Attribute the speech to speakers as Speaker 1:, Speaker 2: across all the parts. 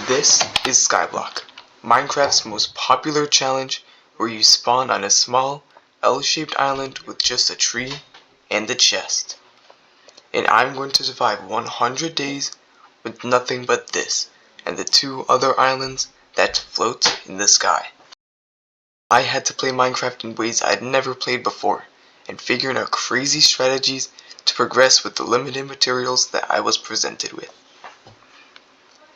Speaker 1: This is Skyblock, Minecraft's most popular challenge where you spawn on a small, L-shaped island with just a tree and a chest. And I'm going to survive 100 days with nothing but this and the two other islands that float in the sky. I had to play Minecraft in ways I'd never played before and figuring out crazy strategies to progress with the limited materials that I was presented with.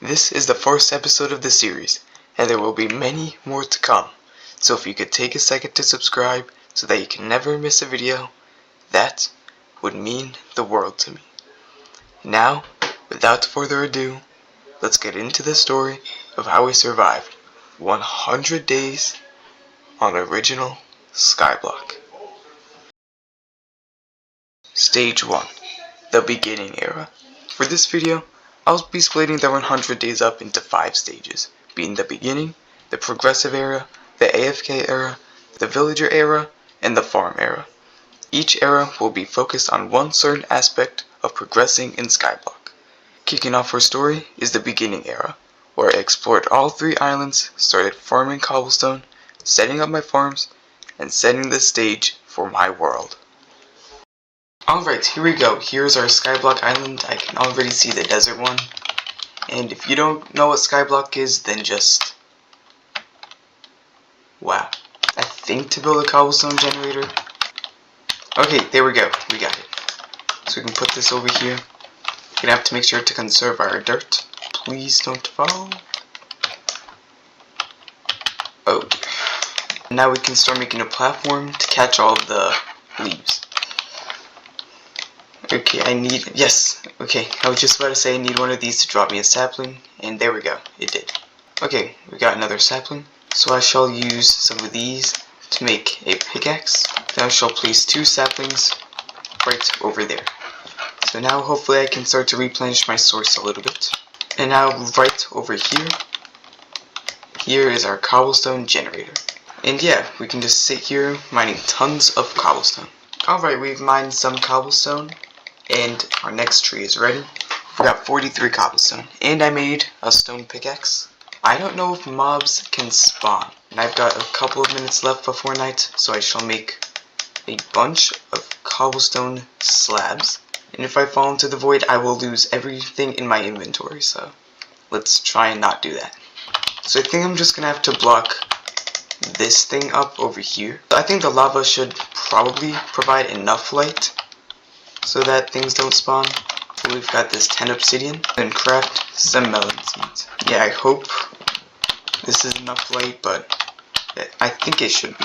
Speaker 1: This is the first episode of the series, and there will be many more to come, so if you could take a second to subscribe so that you can never miss a video, that would mean the world to me. Now, without further ado, let's get into the story of how I survived 100 days on original Skyblock. Stage 1, the beginning era. For this video, I'll be splitting the 100 days up into 5 stages, being the beginning, the progressive era, the AFK era, the villager era, and the farm era. Each era will be focused on one certain aspect of progressing in Skyblock. Kicking off our story is the beginning era, where I explored all 3 islands, started farming cobblestone, setting up my farms, and setting the stage for my world. Alright, here we go. Here's our Skyblock island. I can already see the desert one. And if you don't know what Skyblock is, then just... wow. I think to build a cobblestone generator. Okay, there we go. We got it. So we can put this over here. We're gonna have to make sure to conserve our dirt. Please don't fall. Oh. Now we can start making a platform to catch all of the leaves. Okay, okay, I was just about to say I need one of these to drop me a sapling, and there we go, it did. Okay, we got another sapling, so I shall use some of these to make a pickaxe. Then I shall place 2 saplings right over there. So now hopefully I can start to replenish my source a little bit. And now right over here, here is our cobblestone generator. And yeah, we can just sit here mining tons of cobblestone. Alright, we've mined some cobblestone. And our next tree is ready. We got 43 cobblestone. And I made a stone pickaxe. I don't know if mobs can spawn. And I've got a couple of minutes left before night, so I shall make a bunch of cobblestone slabs. And if I fall into the void, I will lose everything in my inventory, so let's try and not do that. So I think I'm just gonna have to block this thing up over here. I think the lava should probably provide enough light so that things don't spawn. So we've got this 10 obsidian and craft some melon seeds. Yeah, I hope this is enough light, but I think it should be.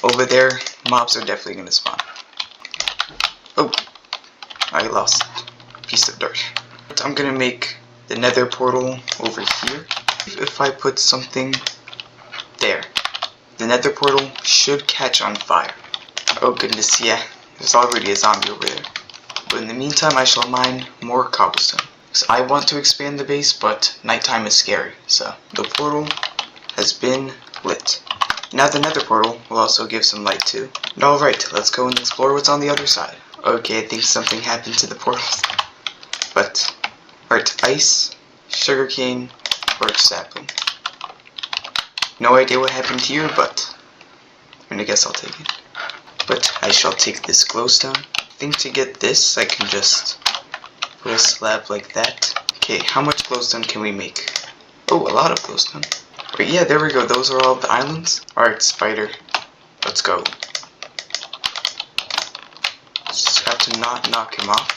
Speaker 1: Over there, mobs are definitely going to spawn. Oh, I lost a piece of dirt. I'm going to make the nether portal over here. If I put something there, the nether portal should catch on fire. Oh goodness, yeah. There's already a zombie over there. But in the meantime, I shall mine more cobblestone. So I want to expand the base, but nighttime is scary. So the portal has been lit. Now the nether portal will also give some light too. And alright, let's go and explore what's on the other side. Okay, I think something happened to the portals. But, alright, ice, sugarcane, birch sapling. No idea what happened here, but I guess I'll take it. But I shall take this glowstone. I think to get this, I can just put a slab like that. Okay, how much glowstone can we make? Oh, a lot of glowstone. But yeah, there we go. Those are all the islands. Alright, spider. Let's go. Just have to not knock him off.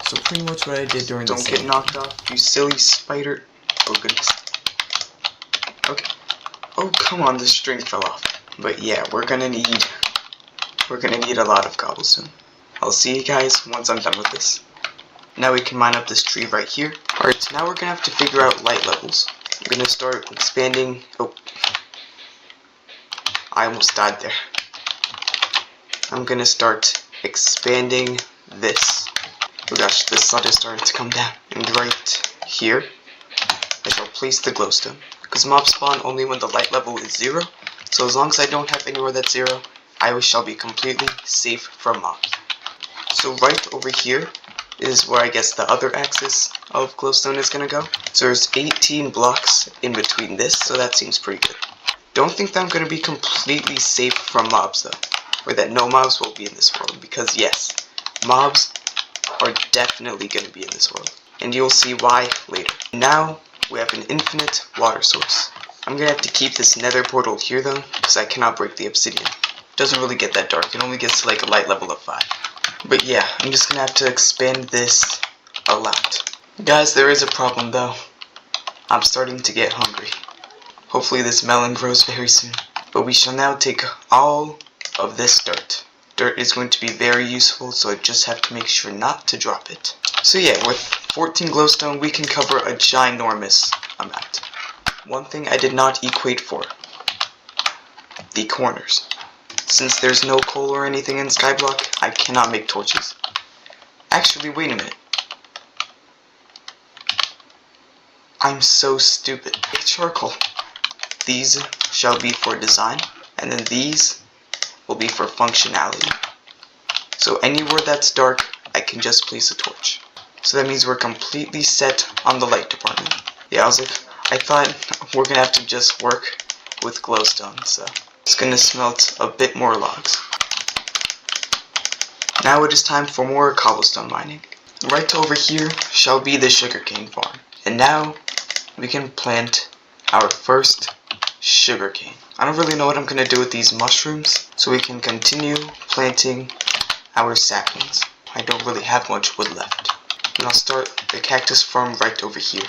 Speaker 2: So pretty much what I did during
Speaker 1: Don't get knocked off, you silly spider. Oh goodness. Okay. Oh, come on, the string fell off. But yeah, we're gonna need a lot of cobblestone. I'll see you guys once I'm done with this. Now we can mine up this tree right here. Alright, so now we're gonna have to figure out light levels. I'm gonna start expanding. Oh, I almost died there. I'm gonna start expanding this. Oh gosh, the sun is starting to come down. And right here, I shall place the glowstone. Because mobs spawn only when the light level is 0. So as long as I don't have anywhere that's 0, I shall be completely safe from mobs. So right over here, is where I guess the other axis of glowstone is gonna go. So there's 18 blocks in between this, so that seems pretty good. Don't think that I'm gonna be completely safe from mobs though, or that no mobs will be in this world, because yes, mobs are definitely gonna be in this world, and you'll see why later. Now we have an infinite water source. I'm gonna have to keep this nether portal here though, because I cannot break the obsidian. It doesn't really get that dark, it only gets to like a light level of 5. But yeah, I'm just gonna have to expand this a lot. Guys, there is a problem though. I'm starting to get hungry. Hopefully this melon grows very soon. But we shall now take all of this dirt. Dirt is going to be very useful, so I just have to make sure not to drop it. So yeah, with 14 glowstone we can cover a ginormous amount. One thing I did not equate for: the corners. Since there's no coal or anything in Skyblock, I cannot make torches. Actually, wait a minute. I'm so stupid. It's charcoal. These shall be for design, and then these will be for functionality. So anywhere that's dark, I can just place a torch. So that means we're completely set on the light department. Yeah, I thought we're gonna have to just work with glowstone, so it's gonna smelt a bit more logs. Now it is time for more cobblestone mining. Right over here shall be the sugarcane farm. And now we can plant our first sugarcane. I don't really know what I'm gonna do with these mushrooms, so we can continue planting our saplings. I don't really have much wood left. And I'll start the cactus farm right over here.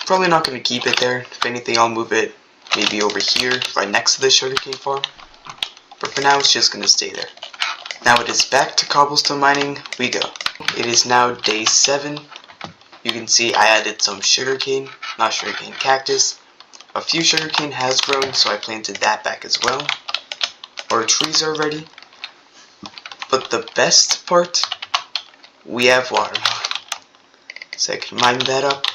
Speaker 1: Probably not gonna keep it there. If anything, I'll move it maybe over here, right next to the sugarcane farm. But for now, it's just gonna stay there. Now it is back to cobblestone mining we go. It is now day 7. You can see I added some cactus. A few sugarcane has grown, so I planted that back as well. Our trees are ready. But the best part, we have water. So I can mine that up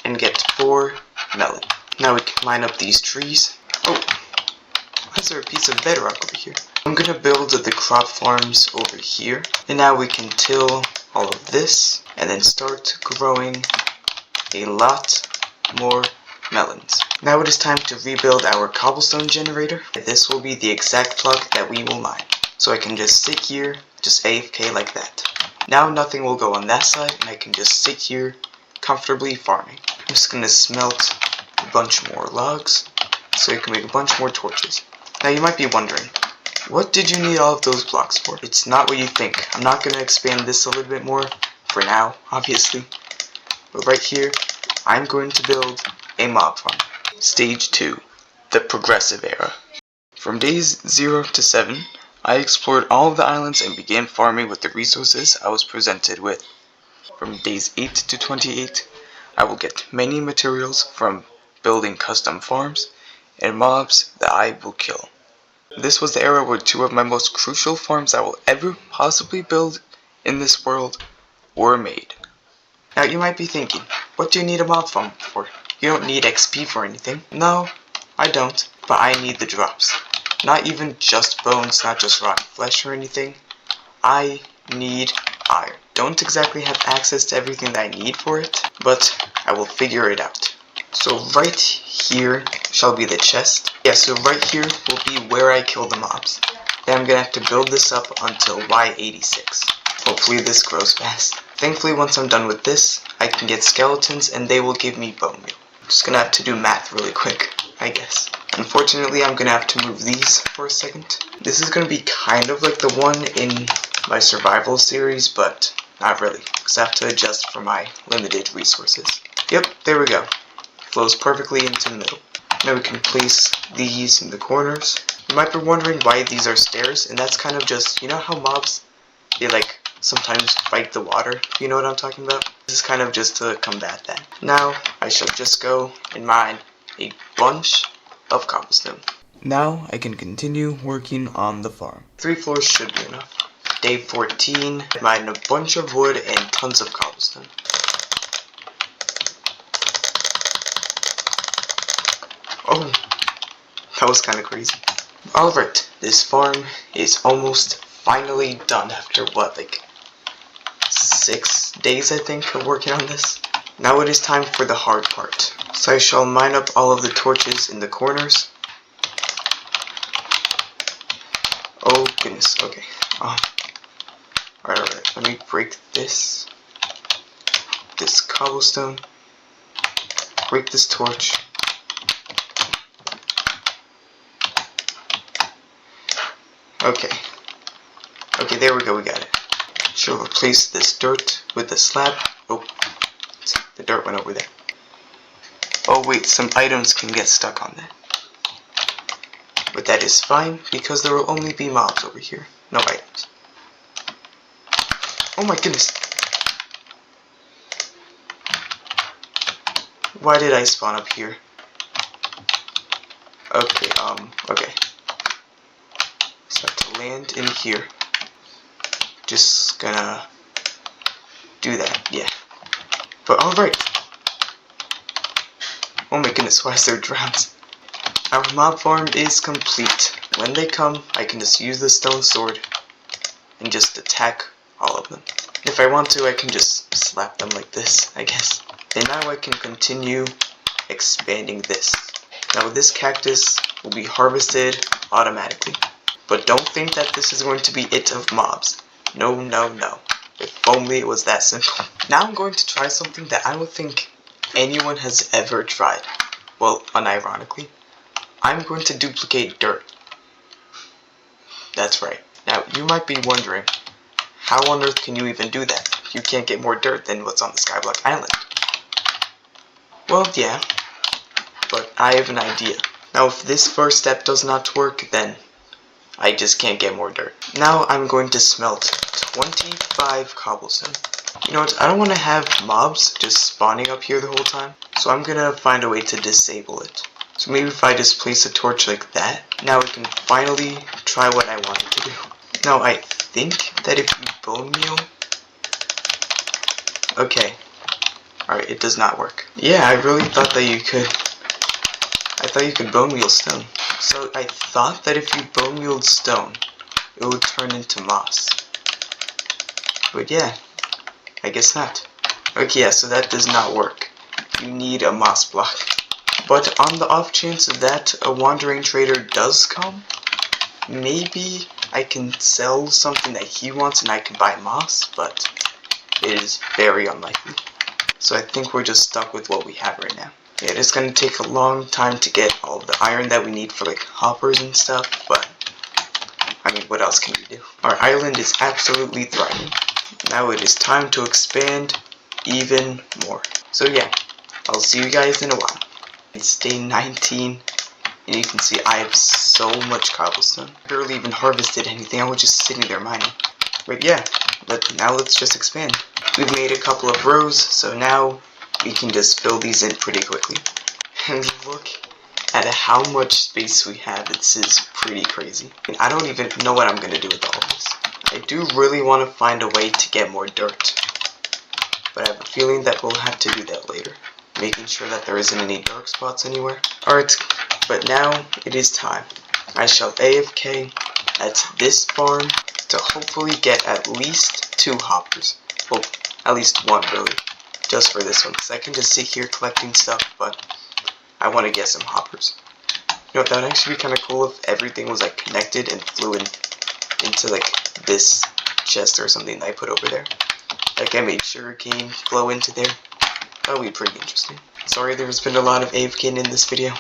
Speaker 1: and get 4 melon. Now we can mine up these trees. Oh, why is there a piece of bedrock over here? I'm gonna build the crop farms over here. And now we can till all of this and then start growing a lot more melons. Now it is time to rebuild our cobblestone generator. This will be the exact block that we will mine. So I can just sit here, just AFK like that. Now nothing will go on that side, and I can just sit here comfortably farming. I'm just gonna smelt a bunch more logs so I can make a bunch more torches. Now you might be wondering, what did you need all of those blocks for? It's not what you think. I'm not gonna expand this a little bit more for now, obviously. But right here, I'm going to build a mob farm. Stage 2, the Progressive Era. From days 0 to 7, I explored all of the islands and began farming with the resources I was presented with. From days 8 to 28, I will get many materials from building custom farms and mobs that I will kill. This was the era where 2 of my most crucial farms I will ever possibly build in this world were made. Now you might be thinking, what do you need a mob farm for? You don't need XP for anything. No, I don't, but I need the drops. Not even just bones, not just rotten flesh or anything. I need iron. Don't exactly have access to everything that I need for it, but I will figure it out. So right here shall be the chest. Yeah, so right here will be where I kill the mobs. Then I'm gonna have to build this up until Y86. Hopefully this grows fast. Thankfully, once I'm done with this, I can get skeletons and they will give me bone meal. I'm just gonna have to do math really quick, I guess. Unfortunately, I'm gonna have to move these for a second. This is gonna be kind of like the one in my survival series, but not really, because I have to adjust for my limited resources. Yep, there we go. Flows perfectly into the middle. Now we can place these in the corners. You might be wondering why these are stairs, and that's kind of just, you know how mobs, they like sometimes fight the water? You know what I'm talking about? This is kind of just to combat that. Now I shall just go and mine a bunch of cobblestone.
Speaker 2: Now I can continue working on the farm.
Speaker 1: 3 floors should be enough. Day 14, mine a bunch of wood and tons of cobblestone. Oh, that was kind of crazy. Alright, this farm is almost finally done after what, like 6 days, I think, of working on this. Now it is time for the hard part. So I shall mine up all of the torches in the corners. Oh goodness, okay. Alright, let me break this cobblestone, break this torch. Okay, there we go, we got it. Shall replace this dirt with the slab. Oh, the dirt went over there. Oh wait, some items can get stuck on that. But that is fine, because there will only be mobs over here, no items. Oh my goodness. Why did I spawn up here? Okay, okay. So I have to land in here. Just gonna do that, yeah. But alright. Oh my goodness, why is there drowns? Our mob farm is complete. When they come, I can just use the stone sword and just attack all of them. If I want to, I can just slap them like this, I guess. And now I can continue expanding this. Now this cactus will be harvested automatically. But don't think that this is going to be it of mobs. No, no, no. If only it was that simple. Now I'm going to try something that I don't think anyone has ever tried. Well, unironically. I'm going to duplicate dirt. That's right. Now, you might be wondering, how on earth can you even do that? You can't get more dirt than what's on the Skyblock Island. Well, yeah. But I have an idea. Now, if this first step does not work, then I just can't get more dirt. Now I'm going to smelt 25 cobblestone. You know what, I don't want to have mobs just spawning up here the whole time, so I'm gonna find a way to disable it. So maybe if I just place a torch like that, now I can finally try what I wanted to do. Now I think that if you bone meal... Okay. Alright, it does not work. Yeah, I really thought that you could... I thought you could bone meal stone. So I thought that if you bone mealed stone, it would turn into moss. But yeah, I guess not. Okay, yeah, so that does not work. You need a moss block. But on the off chance that a wandering trader does come, maybe I can sell something that he wants and I can buy moss, but it is very unlikely. So I think we're just stuck with what we have right now. Yeah, it's going to take a long time to get all of the iron that we need for like hoppers and stuff, but I mean, what else can we do? Our island is absolutely thriving. Now it is time to expand even more. So yeah, I'll see you guys in a while. It's day 19, and you can see I have so much cobblestone. I barely even harvested anything, I was just sitting there mining. But yeah, now let's just expand. We've made a couple of rows, so now we can just fill these in pretty quickly. And look at how much space we have. This is pretty crazy. And I don't even know what I'm going to do with all of this. I do really want to find a way to get more dirt. But I have a feeling that we'll have to do that later. Making sure that there isn't any dark spots anywhere. Alright, but now it is time. I shall AFK at this farm to hopefully get at least 2 hoppers. Well, at least 1 really. Just for this one, because I can just sit here collecting stuff, but I want to get some hoppers. You know, that would actually be kind of cool if everything was like connected and flew into like this chest or something that I put over there. Like I made sugarcane flow into there. That would be pretty interesting. Sorry there's been a lot of AFKing in this video.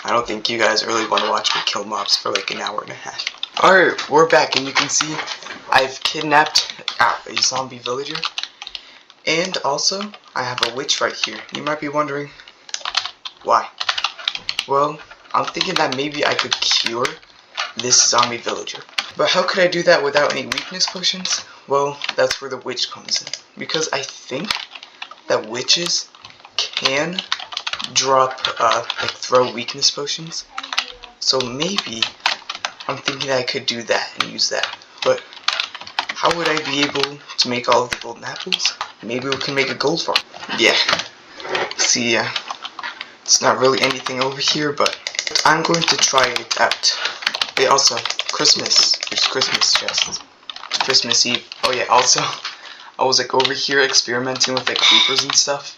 Speaker 1: I don't think you guys really want to watch me kill mobs for like an hour and a half. Alright, we're back, and you can see I've kidnapped a zombie villager. And also, I have a witch right here. You might be wondering, why? Well, I'm thinking that maybe I could cure this zombie villager. But how could I do that without any weakness potions? Well, that's where the witch comes in. Because I think that witches can drop, throw weakness potions. So maybe I'm thinking I could do that and use that. But how would I be able to make all of the golden apples? Maybe we can make a gold farm. Yeah. See, it's not really anything over here, but I'm going to try it out. Wait, also, Christmas. There's Christmas chests. Christmas Eve. Oh yeah, also, I was like over here experimenting with like creepers and stuff,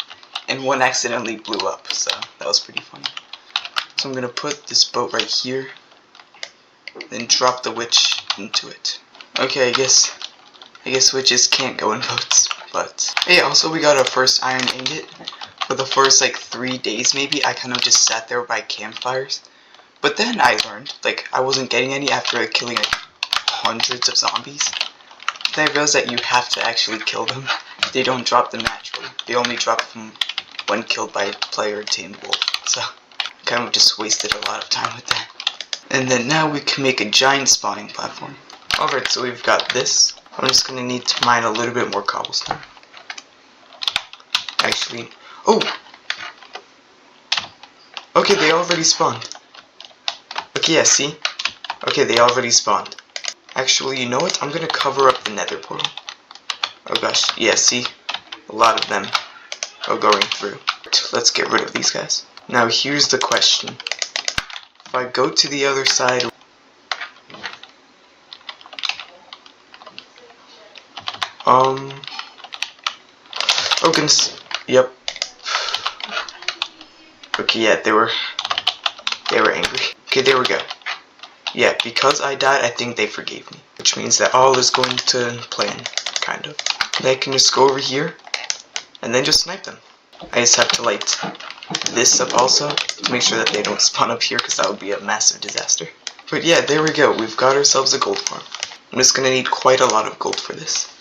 Speaker 1: and one accidentally blew up, so that was pretty funny. So I'm gonna put this boat right here, then drop the witch into it. Okay, I guess witches can't go in boats, but hey, also we got our first iron ingot. For the first like 3 days maybe, I kind of just sat there by campfires. But then I learned, like, I wasn't getting any after killing like hundreds of zombies. Then I realized that you have to actually kill them. They don't drop them naturally. They only drop them when killed by a player tamed wolf. So I kind of just wasted a lot of time with that. And then now we can make a giant spawning platform. Alright, so we've got this. I'm just gonna need to mine a little bit more cobblestone. Actually, oh! Okay, they already spawned. Okay, yeah, see? Okay, they already spawned. Actually, you know what? I'm gonna cover up the nether portal. Oh gosh, yeah, see? A lot of them are going through. Let's get rid of these guys. Now, here's the question. If I go to the other side... Oh goodness. Yep. Okay, yeah, they were angry. Okay, there we go. Yeah, because I died, I think they forgave me. Which means that all is going to plan, kind of. And I can just go over here, and then just snipe them. I just have to light this up also, to make sure that they don't spawn up here, because that would be a massive disaster. But yeah, there we go. We've got ourselves a gold farm. I'm just going to need quite a lot of gold for this.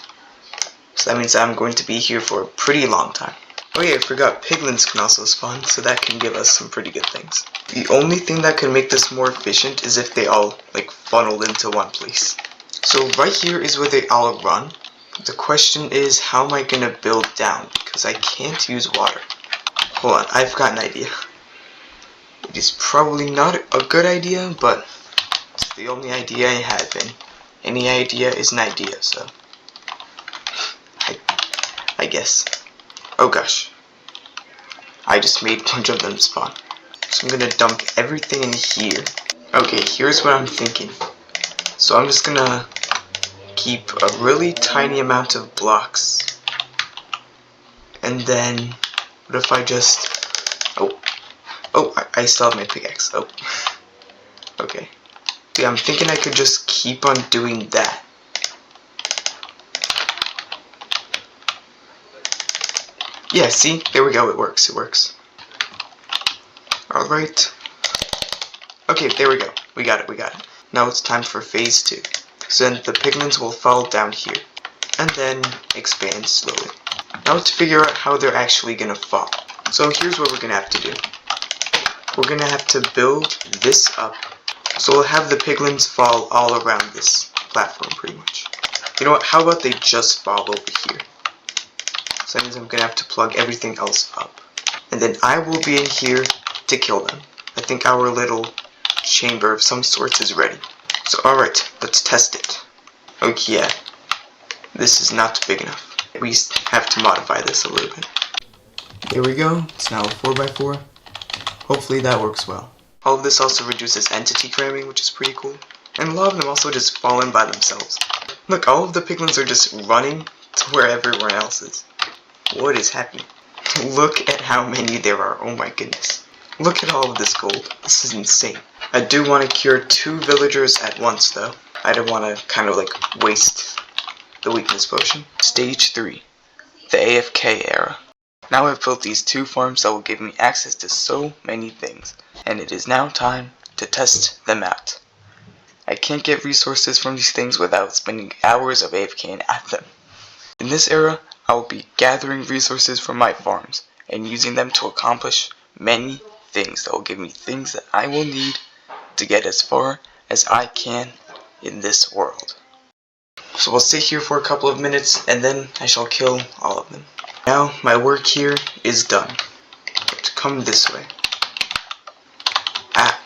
Speaker 1: So that means that I'm going to be here for a pretty long time. Oh yeah, I forgot piglins can also spawn, so that can give us some pretty good things. The only thing that can make this more efficient is if they all, like, funnel into one place. So right here is where they all run. The question is, how am I going to build down? Because I can't use water. Hold on, I've got an idea. It is probably not a good idea, but it's the only idea I have, and any idea is an idea, so... I guess. Oh gosh. I just made a bunch of them spawn. So I'm gonna dump everything in here. Okay, here's what I'm thinking. So I'm just gonna keep a really tiny amount of blocks. And then, what if I just... I still have my pickaxe. Oh. Okay. Yeah, I'm thinking I could just keep on doing that. Yeah, see? There we go, it works, Alright. Okay, there we go. We got it. Now it's time for phase 2. So then the pigments will fall down here, and then expand slowly. Now to figure out how they're actually gonna fall. So here's what we're gonna have to do. We're gonna have to build this up. So we'll have the piglins fall all around this platform, pretty much. You know what, how about they just fall over here? So that means I'm gonna have to plug everything else up. And then I will be in here to kill them. I think our little chamber of some sorts is ready. So alright, let's test it. Okay, yeah. This is not big enough. We have to modify this a little bit. There we go, it's now a 4x4. Hopefully that works well. All of this also reduces entity cramming, which is pretty cool. And a lot of them also just fall in by themselves. Look, all of the piglins are just running to where everyone else is. What is happening? Look at how many there are, oh my goodness. Look at all of this gold, this is insane. I do want to cure 2 villagers at once though. I don't want to kind of like waste the weakness potion. Stage 3, the AFK Era. Now I've built these 2 farms that will give me access to so many things, and it is now time to test them out. I can't get resources from these things without spending hours of AFKing at them. In this era, I will be gathering resources from my farms and using them to accomplish many things that will give me things that I will need to get as far as I can in this world. So we'll sit here for a couple of minutes and then I shall kill all of them. Now my work here is done. But come this way. Ah.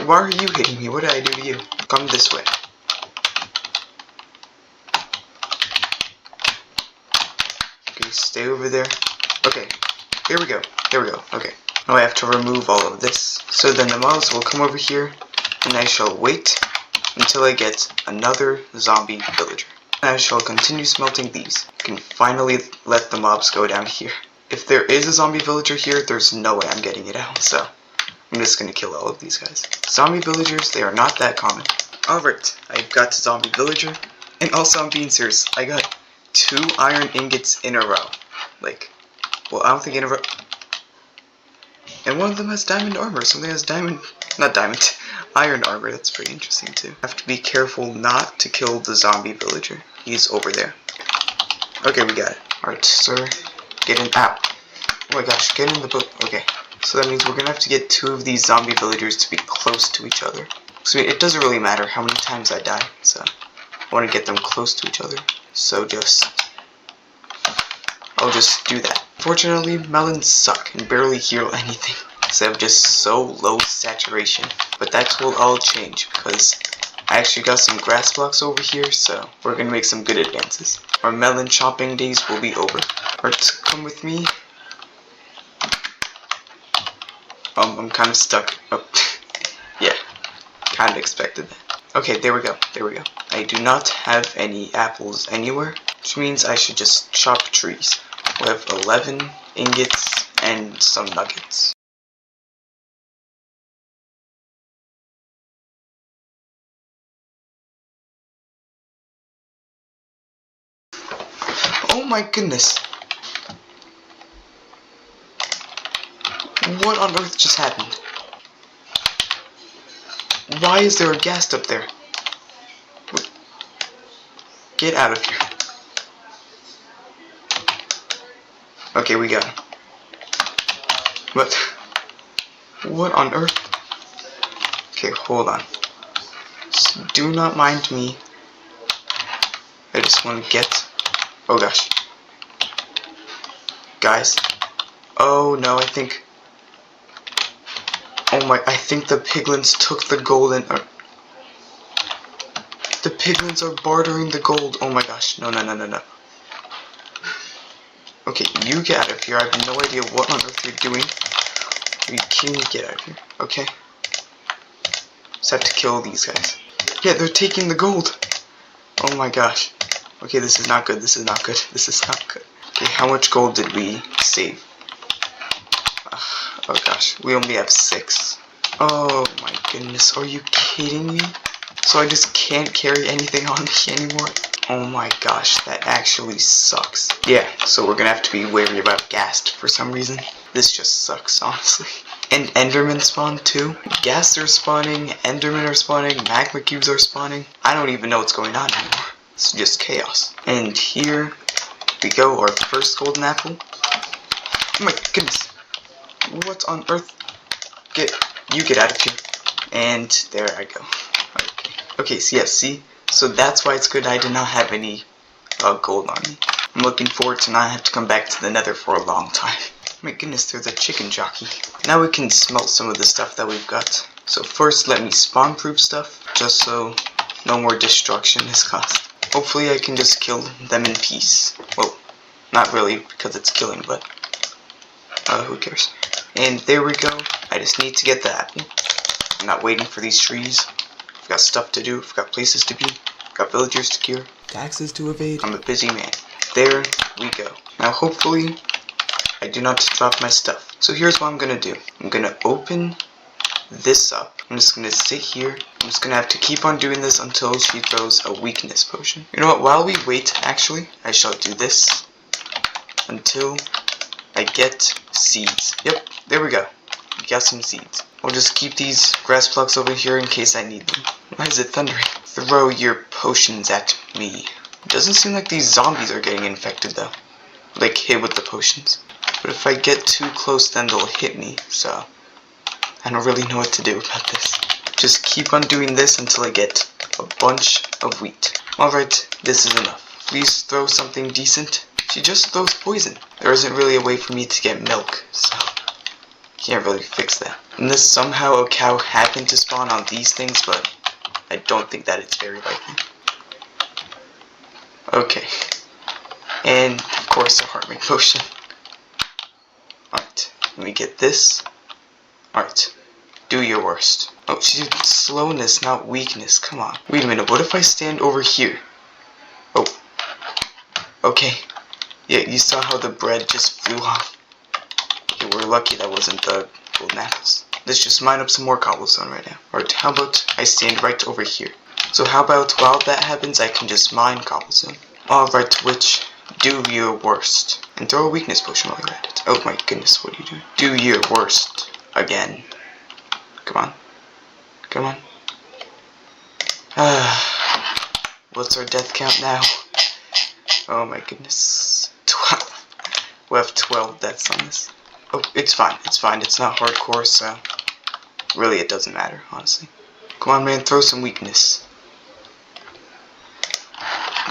Speaker 1: Why are you hitting me? What did I do to you? Come this way. Okay, stay over there. Okay, here we go. Okay. Now I have to remove all of this. So then the mobs will come over here, and I shall wait until I get another zombie villager. I shall continue smelting these. I can finally let the mobs go down here. If there is a zombie villager here, there's no way I'm getting it out, so I'm just gonna kill all of these guys. Zombie villagers, they are not that common. Alright, I got a zombie villager, and also I'm being serious, I got 2 iron ingots in a row. Like, well, I don't think in a row. And one of them has diamond armor, something has iron armor. That's pretty interesting too. I have to be careful not to kill the zombie villager. He's over there. Okay, we got it. Alright, sir, get in. Ow. Oh my gosh, get in the boat. Okay, so that means we're gonna have to get 2 of these zombie villagers to be close to each other. So it doesn't really matter how many times I die, so I want to get them close to each other. So I'll just do that. Fortunately, melons suck and barely heal anything. So I'm just so low saturation. But that will all change because I actually got some grass blocks over here, so we're gonna make some good advances. Our melon chopping days will be over. Alright, come with me. I'm kind of stuck. Oh, yeah, kind of expected that. Okay, there we go. I do not have any apples anywhere, which means I should just chop trees. We have 11 ingots and some nuggets. Oh my goodness! What on earth just happened? Why is there a ghast up there? Get out of here. Okay, we got him. But what on earth? Okay, hold on. Just do not mind me. I just want to get... Oh gosh. Guys. Oh no, I think... Oh my, I think the piglins took the golden... The piglins are bartering the gold. Oh my gosh. No. Okay, you get out of here. I have no idea what on earth you're doing. Are you kidding me? Get out of here. Okay. Just have to kill these guys. Yeah, they're taking the gold. Oh my gosh. Okay, this is not good. Okay, how much gold did we save? Oh gosh, we only have 6. Oh my goodness, are you kidding me? So I just can't carry anything on me anymore? Oh my gosh, that actually sucks. Yeah, so we're gonna have to be wary about ghast for some reason. This just sucks, honestly. And Endermen spawn too. Ghasts are spawning, Endermen are spawning, magma cubes are spawning. I don't even know what's going on anymore. It's just chaos. And here we go, our first golden apple. Oh my goodness. What on earth? You get out of here. And there I go. Okay, so yeah, see? So that's why it's good I did not have any gold on me. I'm looking forward to not have to come back to the nether for a long time. Oh my goodness, there's a chicken jockey. Now we can smelt some of the stuff that we've got. So first let me spawn proof stuff, just so no more destruction is caused. Hopefully I can just kill them in peace. Well, not really because it's killing, but who cares? And there we go. I just need to get the apple. I'm not waiting for these trees. I've got stuff to do, I've got places to be, I've got villagers to cure,
Speaker 2: Taxes to evade.
Speaker 1: I'm a busy man. There we go. Now hopefully I do not drop my stuff. So here's what I'm gonna do. I'm gonna open this up. I'm just gonna sit here. I'm just gonna have to keep on doing this until she throws a weakness potion. You know what, while we wait, actually, I shall do this until I get seeds. Yep, there we go. We got some seeds. I'll just keep these grass blocks over here in case I need them. Why is it thundering? Throw your potions at me. It doesn't seem like these zombies are getting infected though. Like hit with the potions. But if I get too close then they'll hit me, so I don't really know what to do about this. Just keep on doing this until I get a bunch of wheat. Alright, this is enough. Please throw something decent. She just throws poison. There isn't really a way for me to get milk, so can't really fix that. Unless somehow a cow happened to spawn on these things, but I don't think that it's very likely. Okay. And, of course, a harming potion. Alright, let me get this. Alright, do your worst. Oh, she did slowness, not weakness. Come on. Wait a minute, what if I stand over here? Oh, Okay. Yeah, you saw how the bread just flew off. Okay, we're lucky that wasn't the golden apples. Let's just mine up some more cobblestone right now. Alright, how about I stand right over here? So how about while that happens, I can just mine cobblestone. Alright, Twitch, do your worst. And throw a weakness potion while you're at it. Oh my goodness, what are you doing? Do your worst. Again. Come on. Come on. What's our death count now? Oh my goodness. 12. We have 12 deaths on this. Oh, it's fine. It's fine. It's not hardcore, so really it doesn't matter, honestly. Come on, man. Throw some weakness.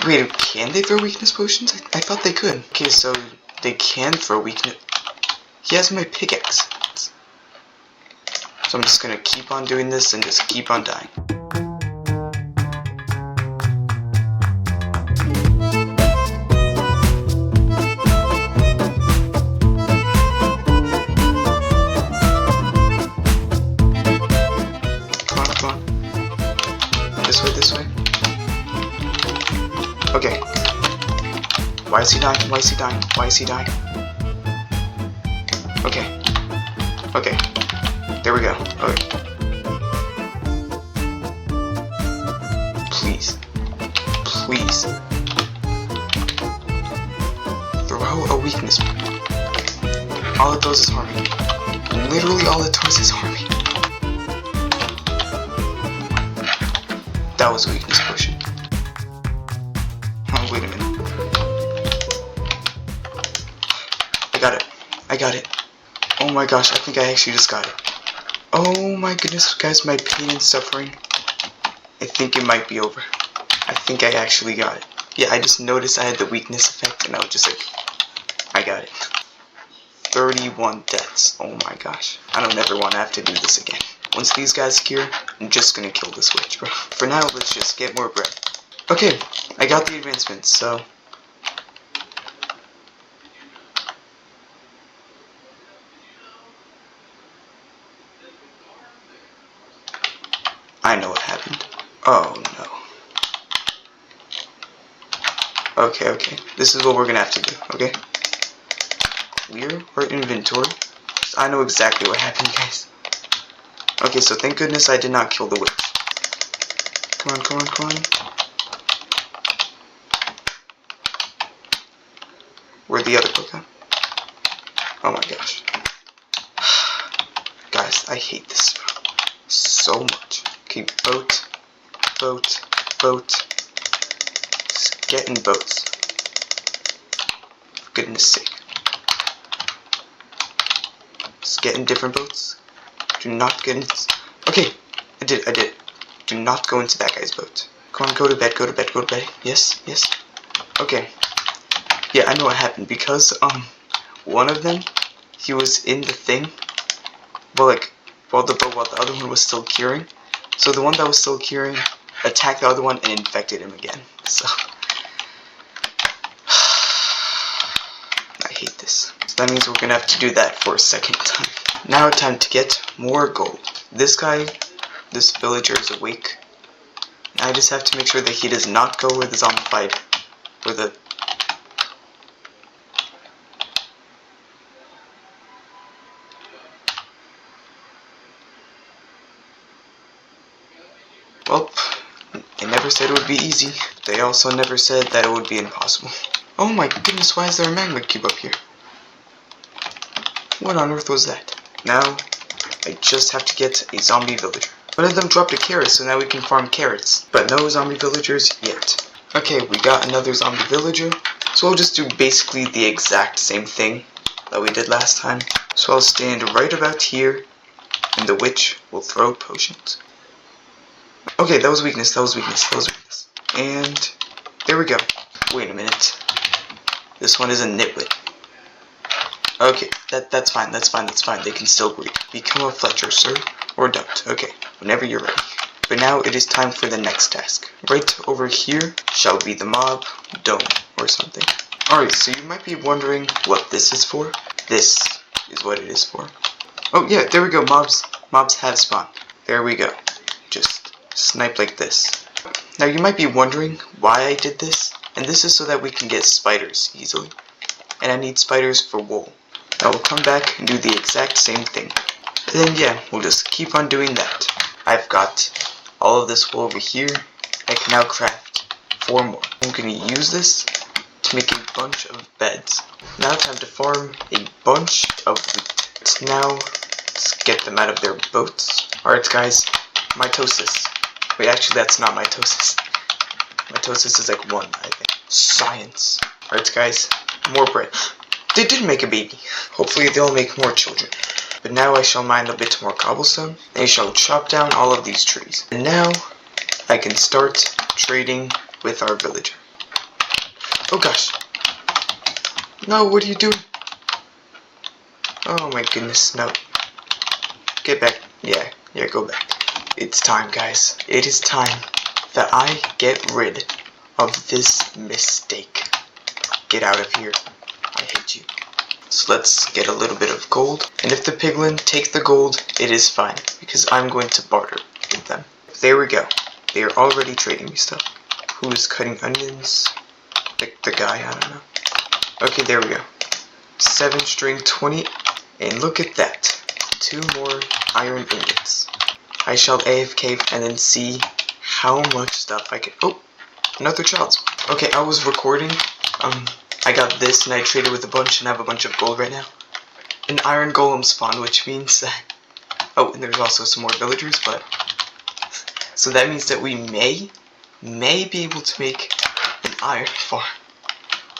Speaker 1: Wait, can they throw weakness potions? I thought they could. Okay, so they can throw weakness. He has my pickaxe. So I'm just gonna keep on doing this and just keep on dying. Come on. This way. Okay. Why is he dying? Why is he dying? Why is he dying? Okay. Okay. There we go. Okay. Please. Please. Throw a weakness. All it does is harm me. Literally all it does is harm me. That was a weakness potion. Oh, wait a minute. I got it. Oh my gosh, I think I actually just got it. Oh my goodness, guys, my pain and suffering. I think it might be over. I think I actually got it. Yeah, I just noticed I had the weakness effect, and I was just like, I got it. 31 deaths. Oh my gosh. I don't ever want to have to do this again. Once these guys cure, I'm just gonna kill this witch, bro. For now, let's just get more bread. Okay, I got the advancement, so... I know what happened. Oh no. Okay. This is what we're gonna have to do, okay? Clear our inventory. I know exactly what happened, guys. Okay, so thank goodness I did not kill the witch. Come on. Where'd the other book go? Oh my gosh. Guys, I hate this so much. Okay, boat. Just get in boats. For goodness sake. Just get in different boats. Do not get in... Okay, I did it. Do not go into that guy's boat. Come on, go to bed. Yes. Okay. Yeah, I know what happened, because, one of them, he was in the thing, well, while the other one was still curing. So the one that was still curing attacked the other one and infected him again. So, I hate this. So that means we're gonna have to do that for a second time. Now time to get more gold. This villager is awake. I just have to make sure that he does not go where the zombie fight, where the... Well, they never said it would be easy. They also never said that it would be impossible. Oh my goodness, why is there a magma cube up here? What on earth was that? Now, I just have to get a zombie villager. One of them dropped a carrot, so now we can farm carrots. But no zombie villagers yet. Okay, we got another zombie villager. So we'll just do basically the exact same thing that we did last time. So I'll stand right about here, and the witch will throw potions. Okay, that was weakness. And there we go. Wait a minute. This one is a nitwit. Okay, that's fine. They can still breathe. Become a Fletcher, sir. Or don't. Okay, whenever you're ready. But now it is time for the next task. Right over here shall be the mob dome or something. Alright, so you might be wondering what this is for. This is what it is for. Oh yeah, there we go. Mobs have spawned. There we go. Just snipe like this. Now you might be wondering why I did this. And this is so that we can get spiders easily. And I need spiders for wool. I will come back and do the exact same thing. And then yeah, we'll just keep on doing that. I've got all of this wool over here. I can now craft 4 more. I'm going to use this to make a bunch of beds. Now time to farm a bunch of wheat. So now let's get them out of their boats. Alright guys, mitosis. Wait, actually that's not mitosis. Mitosis is like 1, I think. Science. Alright guys, more bread. They did make a baby. Hopefully they'll make more children. But now I shall mine a bit more cobblestone. And I shall chop down all of these trees. And now I can start trading with our villager. Oh gosh. No, what are you doing? Oh my goodness, no. Get back. Yeah, go back. It's time, guys. It is time that I get rid of this mistake. Get out of here. I hate you. So let's get a little bit of gold. And if the piglin take the gold, it is fine. Because I'm going to barter with them. There we go. They are already trading me stuff. Who is cutting onions? The guy, I don't know. Okay, there we go. 7 string 20. And look at that. 2 more iron ingots. I shall AFK and then see how much stuff I can... Oh! Another child. Okay, I was recording. I got this and I traded with a bunch and I have a bunch of gold right now. An iron golem spawned, which means that... Oh, and there's also some more villagers, but... So that means that we may be able to make an iron farm.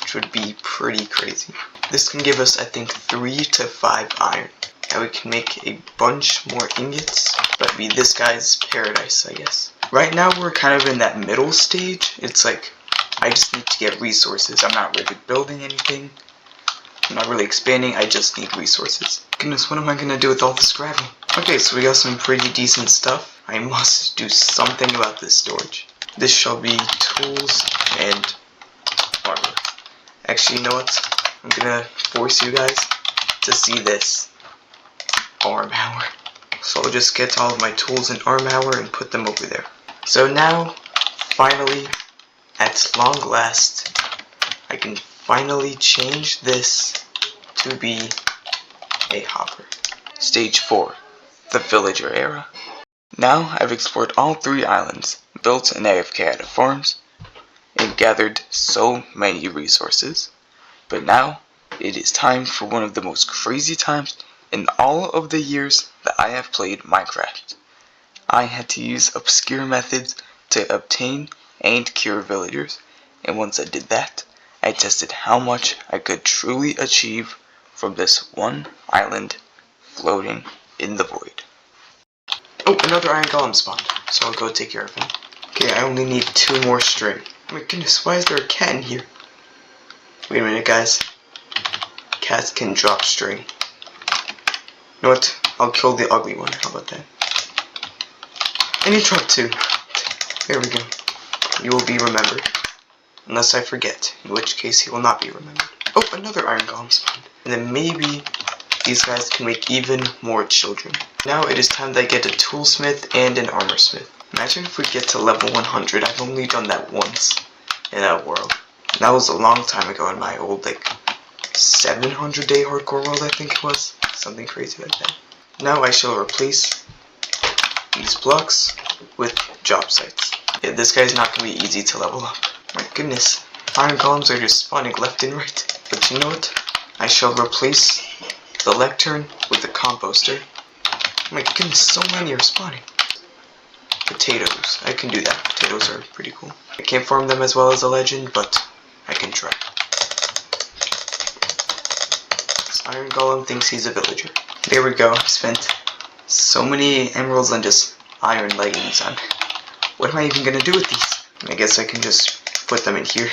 Speaker 1: Which would be pretty crazy. This can give us, I think, 3 to 5 iron. And we can make a bunch more ingots. But be this guy's paradise, I guess. Right now we're kind of in that middle stage. It's like, I just need to get resources. I'm not really building anything. I'm not really expanding, I just need resources. Goodness, what am I gonna do with all this gravel? Okay, so we got some pretty decent stuff. I must do something about this storage. This shall be tools and armor. Actually, you know what? I'm gonna force you guys to see this. Arm hammer. So I'll just get all of my tools and arm hammer and put them over there. So now, finally, at long last, I can finally change this to be a hopper. Stage 4, the Villager Era. Now I've explored all 3 islands, built an AFK Era farms, and gathered so many resources. But now, it is time for one of the most crazy times in all of the years that I have played Minecraft. I had to use obscure methods to obtain and cure villagers, and once I did that, I tested how much I could truly achieve from this one island floating in the void. Oh, another iron golem spawned, so I'll go take care of him. Okay, I only need 2 more string. Oh my goodness, why is there a cat in here? Wait a minute, guys. Cats can drop string. You know what? I'll kill the ugly one. How about that? And he dropped 2. There we go. You will be remembered. Unless I forget, in which case he will not be remembered. Oh, another iron golem spawned. And then maybe these guys can make even more children. Now it is time that I get a toolsmith and an armor smith. Imagine if we get to level 100. I've only done that once in that world. And that was a long time ago in my old, like, 700 day hardcore world, I think it was. Something crazy like that. Now I shall replace these blocks with job sites. Yeah, this guy's not going to be easy to level up. My goodness, iron golems are just spawning left and right. But you know what? I shall replace the lectern with the composter. Oh my goodness, so many are spawning. Potatoes. I can do that. Potatoes are pretty cool. I can't farm them as well as a legend, but I can try. This iron golem thinks he's a villager. There we go. Spent so many emeralds on just iron leggings on. What am I even gonna do with these? I guess I can just put them in here.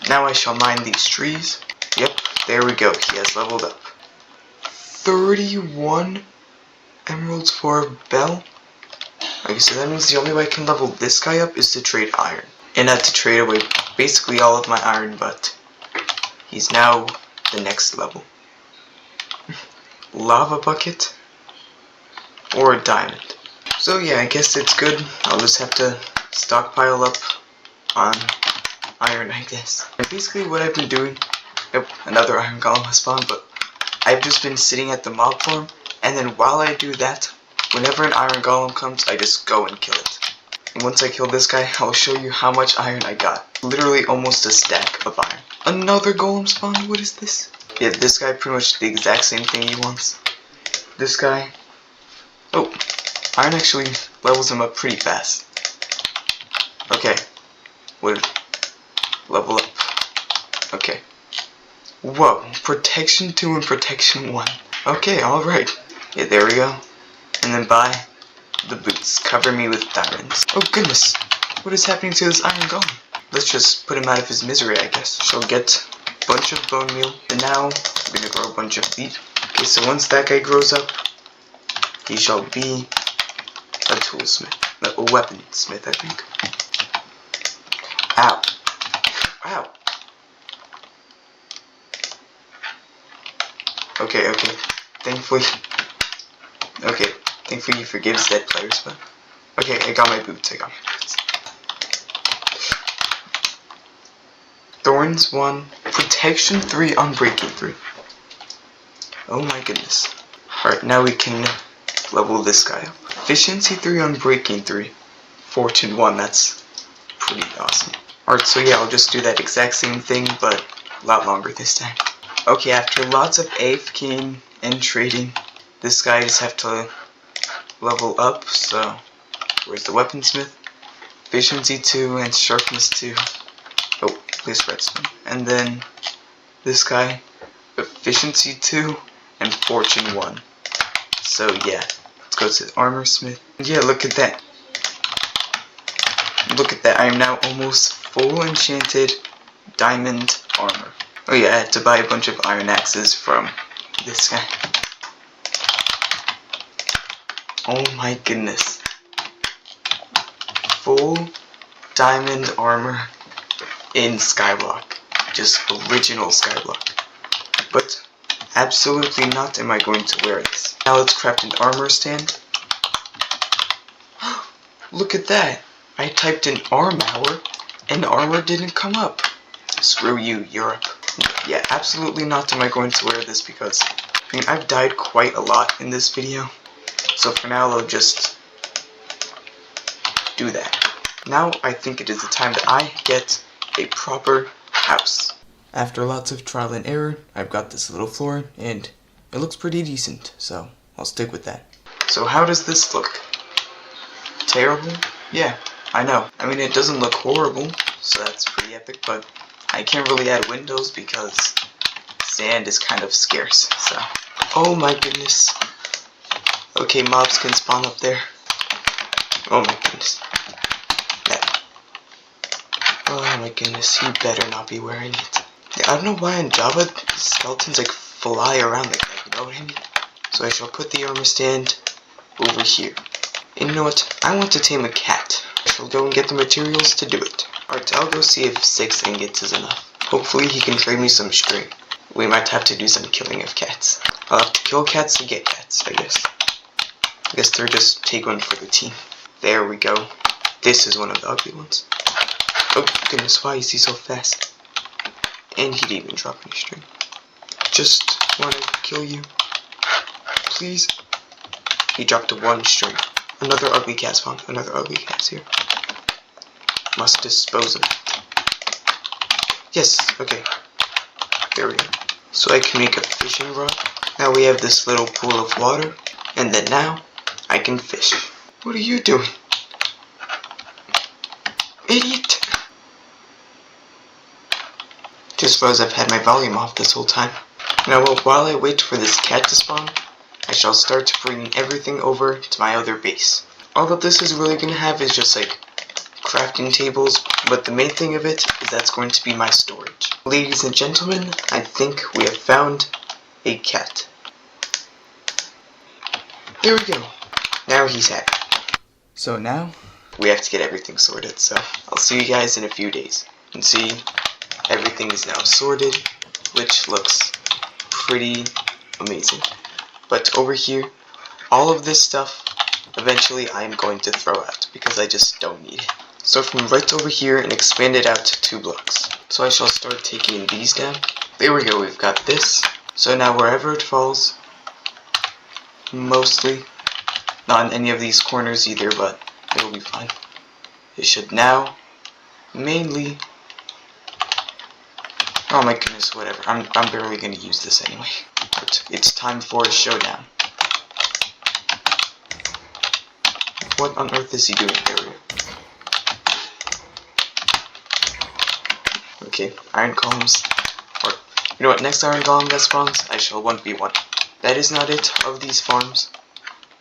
Speaker 1: Now I shall mine these trees. Yep, there we go. He has leveled up. 31 emeralds for a bell? Okay, so that means the only way I can level this guy up is to trade iron. And I had to trade away basically all of my iron, but he's now the next level. Lava bucket or a diamond. So yeah, I guess it's good. I'll just have to stockpile up on iron, I guess. And basically what I've been doing, nope, another iron golem has spawned, but I've just been sitting at the mob farm, and then while I do that, whenever an iron golem comes, I just go and kill it. And once I kill this guy, I'll show you how much iron I got. Literally almost a stack of iron. Another golem spawned? What is this? Yeah, this guy pretty much the exact same thing he wants. This guy, oh, iron actually levels him up pretty fast. Okay, would level up. Okay. Whoa, protection 2 and protection 1. Okay, alright. Yeah, there we go. And then buy the boots. Cover me with diamonds. Oh goodness, what is happening to this iron golem? Let's just put him out of his misery, I guess. Shall get a bunch of bone meal. And now, we're gonna grow a bunch of wheat. Okay, so once that guy grows up, he shall be a toolsmith. A weaponsmith, I think. Ow. Ow. Okay. Thankfully he forgives dead players, but... Okay, I got my boots. Thorns 1, protection 3, unbreaking 3. Oh my goodness. Alright, now we can level this guy up. Efficiency 3, unbreaking 3. Fortune 1, that's pretty awesome. Alright, so yeah, I'll just do that exact same thing, but a lot longer this time. Okay, after lots of AFKing and trading, this guy just have to level up, so where's the weaponsmith? Efficiency 2 and sharpness 2. Oh, this redstone. And then this guy, efficiency 2 and fortune 1. So yeah, let's go to armor smith. Yeah, look at that. Look at that, I am now almost full enchanted diamond armor. Oh yeah, I had to buy a bunch of iron axes from this guy. Oh my goodness. Full diamond armor in Skyblock. Just original Skyblock. But absolutely not am I going to wear this. Now let's craft an armor stand. Look at that. I typed in arm hour and armor didn't come up. Screw you, Europe. Yeah, absolutely not am I going to wear this because I mean, I've died quite a lot in this video. So for now, I'll just do that. Now, I think it is the time that I get a proper house.
Speaker 2: After lots of trial and error, I've got this little floor, and it looks pretty decent, so I'll stick with that.
Speaker 1: So how does this look? Terrible? Yeah, I know. I mean, it doesn't look horrible, so that's pretty epic, but I can't really add windows because sand is kind of scarce, so. Oh my goodness. Okay, mobs can spawn up there. Oh my goodness. That. Oh my goodness, he better not be wearing it. Yeah, I don't know why in Java skeletons like fly around like that, you know what I mean? So I shall put the armor stand over here. And you know what? I want to tame a cat. I shall go and get the materials to do it. Alright, I'll go see if 6 ingots is enough. Hopefully he can trade me some string. We might have to do some killing of cats. I'll have to kill cats to get cats, I guess. I guess they're just take one for the team. There we go. This is one of the ugly ones. Oh goodness, why is he so fast? And he didn't even drop any string. Just want to kill you. Please. He dropped a 1 string. Another ugly cat spawned. Another ugly cat's here. Must dispose of it. Yes, okay. There we go. So I can make a fishing rod. Now we have this little pool of water. And then now, I can fish. What are you doing? Idiot! Just suppose I've had my volume off this whole time. Now while I wait for this cat to spawn, I shall start bringing everything over to my other base. All that this is really going to have is just like crafting tables, but the main thing of it is that's going to be my storage. Ladies and gentlemen, I think we have found a cat. There we go. Now he's happy.
Speaker 2: So now,
Speaker 1: we have to get everything sorted, so I'll see you guys in a few days. And see, everything is now sorted, which looks pretty amazing. But over here, all of this stuff, eventually I'm going to throw out, because I just don't need it. start from right over here and expand it out to 2 blocks. So I shall start taking these down. There we go, we've got this. So now wherever it falls, mostly, not in any of these corners either, but it'll be fine. It should now mainly, oh my goodness, whatever, I'm barely going to use this anyway. But it's time for a showdown. What on earth is he doing here? Okay, iron columns. Or, you know what, next iron golem that spawns, I shall 1v1. That is not it of these farms.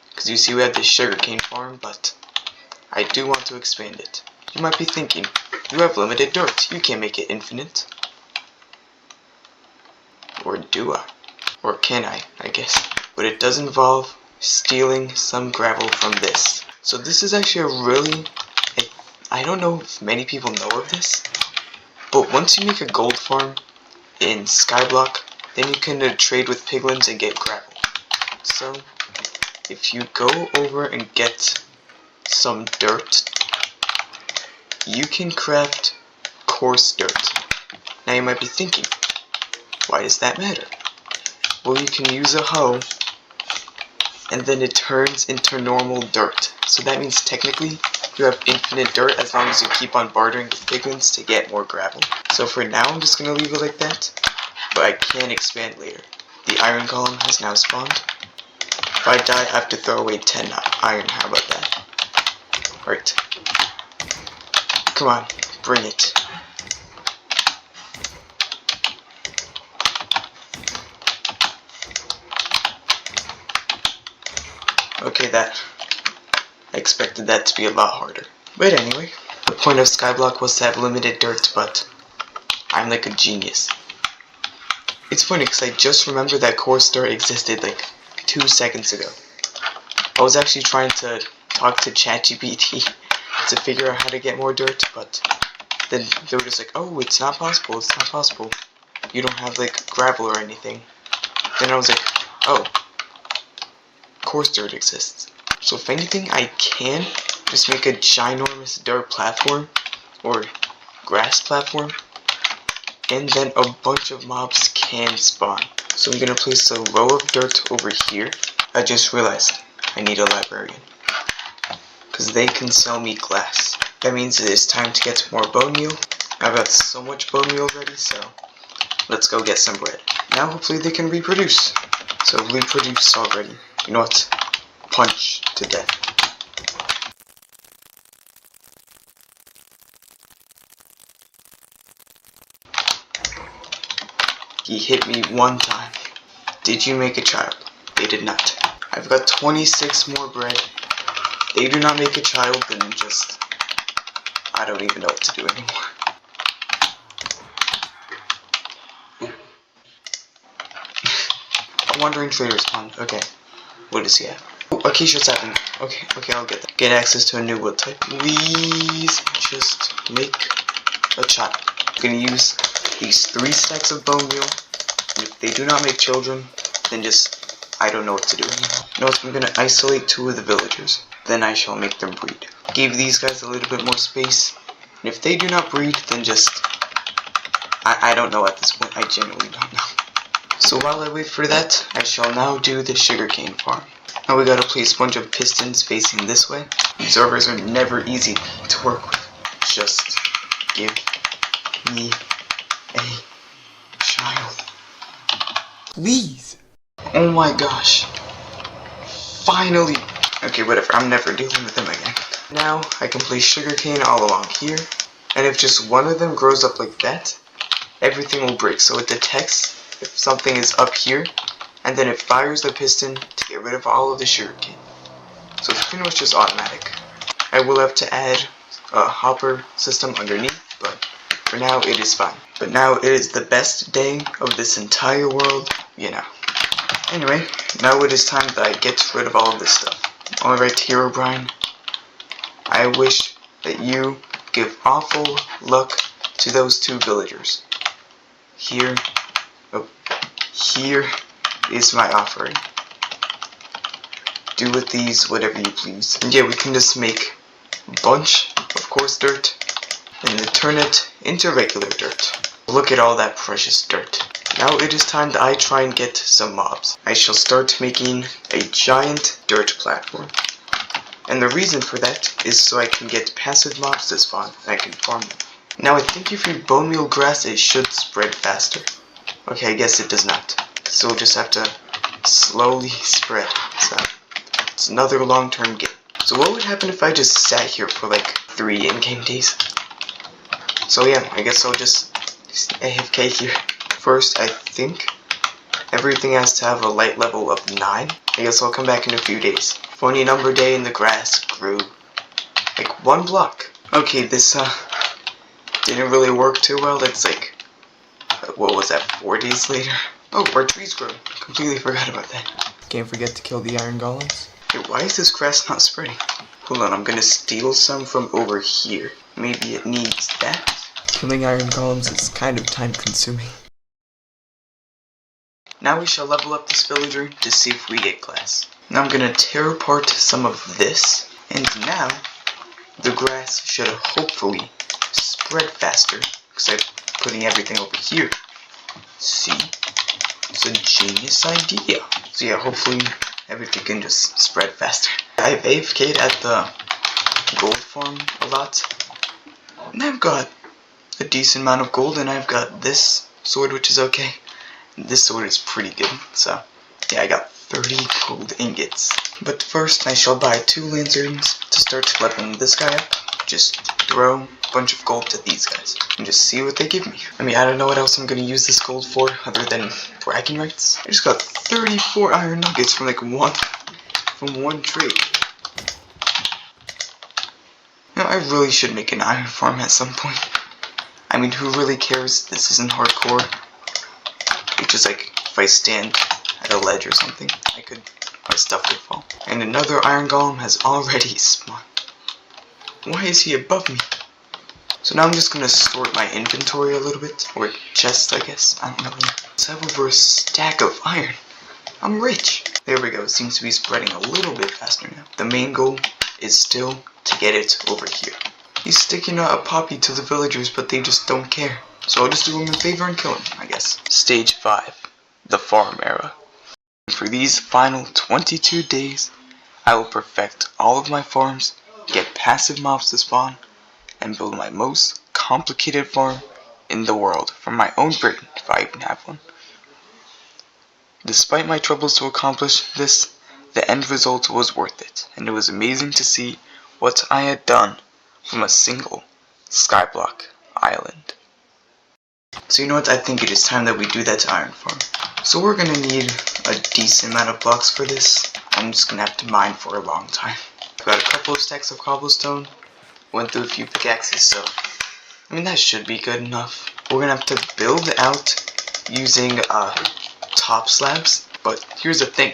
Speaker 1: Because you see we have this sugarcane farm, but I do want to expand it. You might be thinking, you have limited dirt, you can't make it infinite. Or do I? Or can I guess. But it does involve stealing some gravel from this. So this is actually a really, I don't know if many people know of this, but once you make a gold farm in Skyblock, then you can trade with piglins and get gravel. So if you go over and get some dirt, you can craft coarse dirt. Now you might be thinking, why does that matter? Well, you can use a hoe and then it turns into normal dirt. So that means technically you have infinite dirt as long as you keep on bartering with piglins to get more gravel. So for now I'm just going to leave it like that, but I can expand later. The iron column has now spawned. If I die, I have to throw away 10 iron, how about that? Right. Come on, bring it. Okay, I expected that to be a lot harder. But anyway, the point of Skyblock was to have limited dirt, but I'm like a genius. It's funny because I just remembered that coarse dirt existed like 2 seconds ago. I was actually trying to talk to ChatGPT to figure out how to get more dirt, but then they were just like, oh, it's not possible, it's not possible. You don't have like gravel or anything. Then I was like, oh, coarse dirt exists. So if anything, I can just make a ginormous dirt platform or grass platform, and then a bunch of mobs can spawn. So I'm gonna place a row of dirt over here. I just realized I need a librarian because they can sell me glass. That means it is time to get more bone meal. I've got so much bone meal already, so let's go get some bread. Now hopefully they can reproduce. So reproduce already. You know what? Punch to death. He hit me one time. Did you make a child? They did not. I've got 26 more bread. They do not make a child, then just, I don't even know what to do anymore. A wandering trader spawned. Okay. What does he have? Oh, Acacia's happening. Okay, I'll get that. Get access to a new wood type. Please just make a child. I'm gonna use these 3 stacks of bone meal. And if they do not make children, then just, I don't know what to do anymore. You know what, I'm gonna isolate 2 of the villagers. Then I shall make them breed. Give these guys a little bit more space. And if they do not breed, then just, I don't know at this point. I genuinely don't know. So while I wait for that, I shall now do the sugarcane farm. Now we gotta place a bunch of pistons facing this way. Observers are never easy to work with. Just give me a child.
Speaker 2: Please.
Speaker 1: Oh my gosh. Finally. Okay, whatever. I'm never dealing with them again. Now I can place sugarcane all along here. And if just one of them grows up like that, everything will break. So it detects if something is up here, and then it fires the piston to get rid of all of the sugarcane. So it's pretty much just automatic. I will have to add a hopper system underneath, but for now it is fine. But now it is the best day of this entire world, you know. Anyway, now it is time that I get rid of all of this stuff. Alright, Herobrine, I wish that you give awful luck to those 2 villagers. Here is my offering. Do with these whatever you please. And yeah, we can just make a bunch of coarse dirt, and then turn it into regular dirt. Look at all that precious dirt. Now it is time that I try and get some mobs. I shall start making a giant dirt platform. And the reason for that is so I can get passive mobs to spawn, and I can farm them. Now I think if you bone meal grass, it should spread faster. Okay, I guess it does not. So we'll just have to slowly spread. So it's another long-term game. So what would happen if I just sat here for like 3 in-game days? So yeah, I guess I'll just AFK here. First, I think everything has to have a light level of 9. I guess I'll come back in a few days. Funny number day in the grass grew like 1 block. Okay, this didn't really work too well. It's like, what was that, 4 days later? Oh, our trees grow. Completely forgot about that.
Speaker 2: Can't forget to kill the iron golems.
Speaker 1: Hey, why is this grass not spreading? Hold on, I'm gonna steal some from over here. Maybe it needs that.
Speaker 2: Killing iron golems is kind of time consuming.
Speaker 1: Now we shall level up this villager to see if we get glass. Now I'm gonna tear apart some of this, and now the grass should hopefully spread faster because I'm putting everything over here. See? It's a genius idea. So yeah, hopefully everything can just spread faster. I've AFK'd at the gold farm a lot, and I've got a decent amount of gold, and I've got this sword, which is okay. This sword is pretty good, so yeah, I got 30 gold ingots. But first, I shall buy 2 lanterns to start leveling this guy up. Just throw a bunch of gold to these guys and just see what they give me. I mean, I don't know what else I'm gonna use this gold for other than bragging rights. I just got 34 iron nuggets from like one trade. Now, I really should make an iron farm at some point. I mean, who really cares? This isn't hardcore. It's just like, if I stand at a ledge or something, my stuff could fall. And another iron golem has already spawned. Why is he above me? So now I'm just gonna sort my inventory a little bit, or chest, I guess. I don't know. Let's have over a stack of iron. I'm rich. There we go. It seems to be spreading a little bit faster now. The main goal is still to get it over here. He's sticking out a poppy to the villagers, but they just don't care. So I'll just do him a favor and kill him, I guess. Stage 5. The Farm Era. For these final 22 days, I will perfect all of my farms, get passive mobs to spawn, and build my most complicated farm in the world from my own brain, if I even have one. Despite my troubles to accomplish this, the end result was worth it, and it was amazing to see what I had done from a single Skyblock island. So you know what, I think it is time that we do that iron farm. So we're gonna need a decent amount of blocks for this. I'm just gonna have to mine for a long time. I've got a couple of stacks of cobblestone, went through a few pickaxes, so I mean that should be good enough. We're gonna have to build out using top slabs, but here's the thing,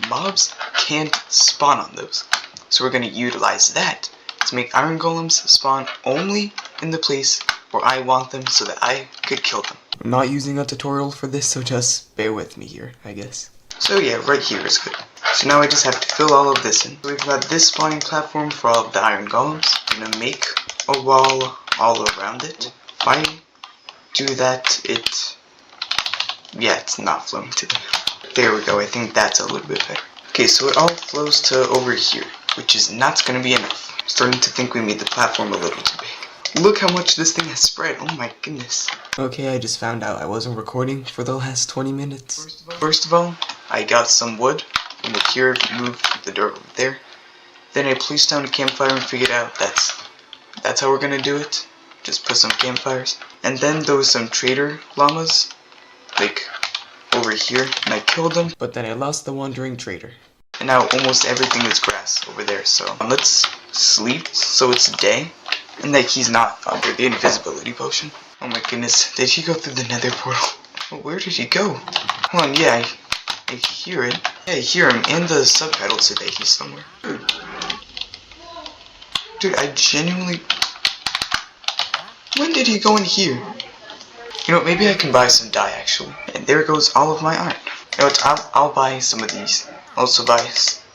Speaker 1: mobs can't spawn on those. So we're gonna utilize that to make iron golems spawn only in the place where I want them so that I could kill them.
Speaker 2: I'm not using a tutorial for this, so just bear with me here, I guess.
Speaker 1: So yeah, right here is good. So now I just have to fill all of this in. So we've got this spawning platform for all of the iron golems. I'm gonna make a wall all around it. If I do that, it's not flowing to them. There we go, I think that's a little bit better. Okay, so it all flows to over here, which is not gonna be enough. I'm starting to think we made the platform a little too big. Look how much this thing has spread, oh my goodness.
Speaker 2: Okay, I just found out I wasn't recording for the last 20 minutes.
Speaker 1: First of all, I got some wood from the here if you move the dirt over there. Then I placed down a campfire and figured out that's how we're gonna do it. Just put some campfires. And then there was some trader llamas, like over here, and I killed them.
Speaker 2: But then I lost the wandering trader.
Speaker 1: And now almost everything is grass over there, so let's sleep so it's day. And that he's not under the invisibility potion. Oh my goodness, did he go through the nether portal? Oh, where did he go? Hold on, yeah, I hear it. Yeah, I hear him, and the subtitles say that he's somewhere. Dude, I genuinely... When did he go in here? You know, maybe I can buy some dye, actually. And there goes all of my iron. You know what, I'll buy some of these. Also buy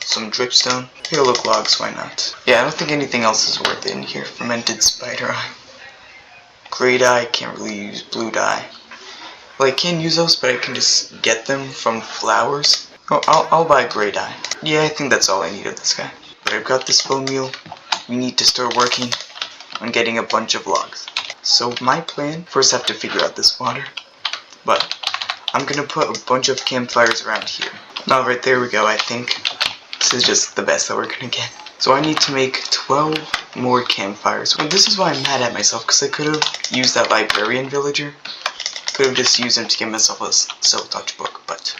Speaker 1: some dripstone. Here, look, logs, why not? Yeah, I don't think anything else is worth it in here. Fermented spider eye. Gray dye, can't really use blue dye. Well, I can use those, but I can just get them from flowers. Oh, I'll buy gray dye. Yeah, I think that's all I need of this guy. But I've got this bone meal. We need to start working on getting a bunch of logs. So my plan, first I have to figure out this water. But I'm gonna put a bunch of campfires around here. Now right there we go, I think. This is just the best that we're gonna get. So I need to make 12 more campfires. And this is why I'm mad at myself, because I could have used that librarian villager. Could have just used him to give myself a silk touch book, but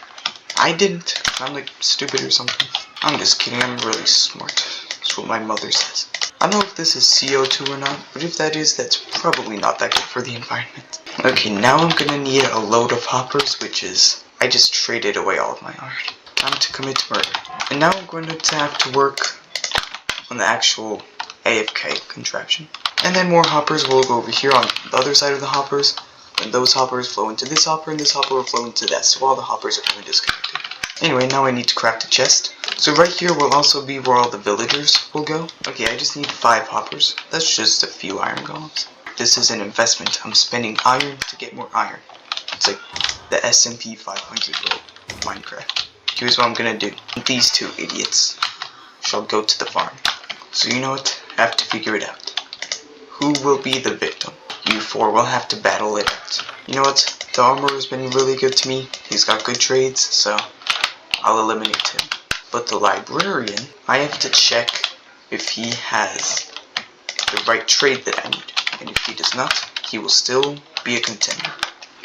Speaker 1: I didn't. I'm like stupid or something. I'm just kidding, I'm really smart. That's what my mother says. I don't know if this is CO2 or not, but if that is, that's probably not that good for the environment. Okay, now I'm gonna need a load of hoppers, which is, I just traded away all of my iron. Time to commit murder. And now I'm going to have to work on the actual AFK contraption. And then more hoppers will go over here on the other side of the hoppers. And those hoppers flow into this hopper, and this hopper will flow into that. So all the hoppers are kind of disconnected. Anyway, now I need to craft a chest. So right here will also be where all the villagers will go. Okay, I just need 5 hoppers. That's just a few iron golems. This is an investment. I'm spending iron to get more iron. It's like the S&P 500 roll of Minecraft. Here's what I'm gonna do. These 2 idiots shall go to the farm. So you know what? I have to figure it out. Who will be the victim? You 4 will have to battle it out. You know what? The armorer has been really good to me. He's got good trades, so I'll eliminate him. But the librarian, I have to check if he has the right trade that I need. And if he does not, he will still be a contender.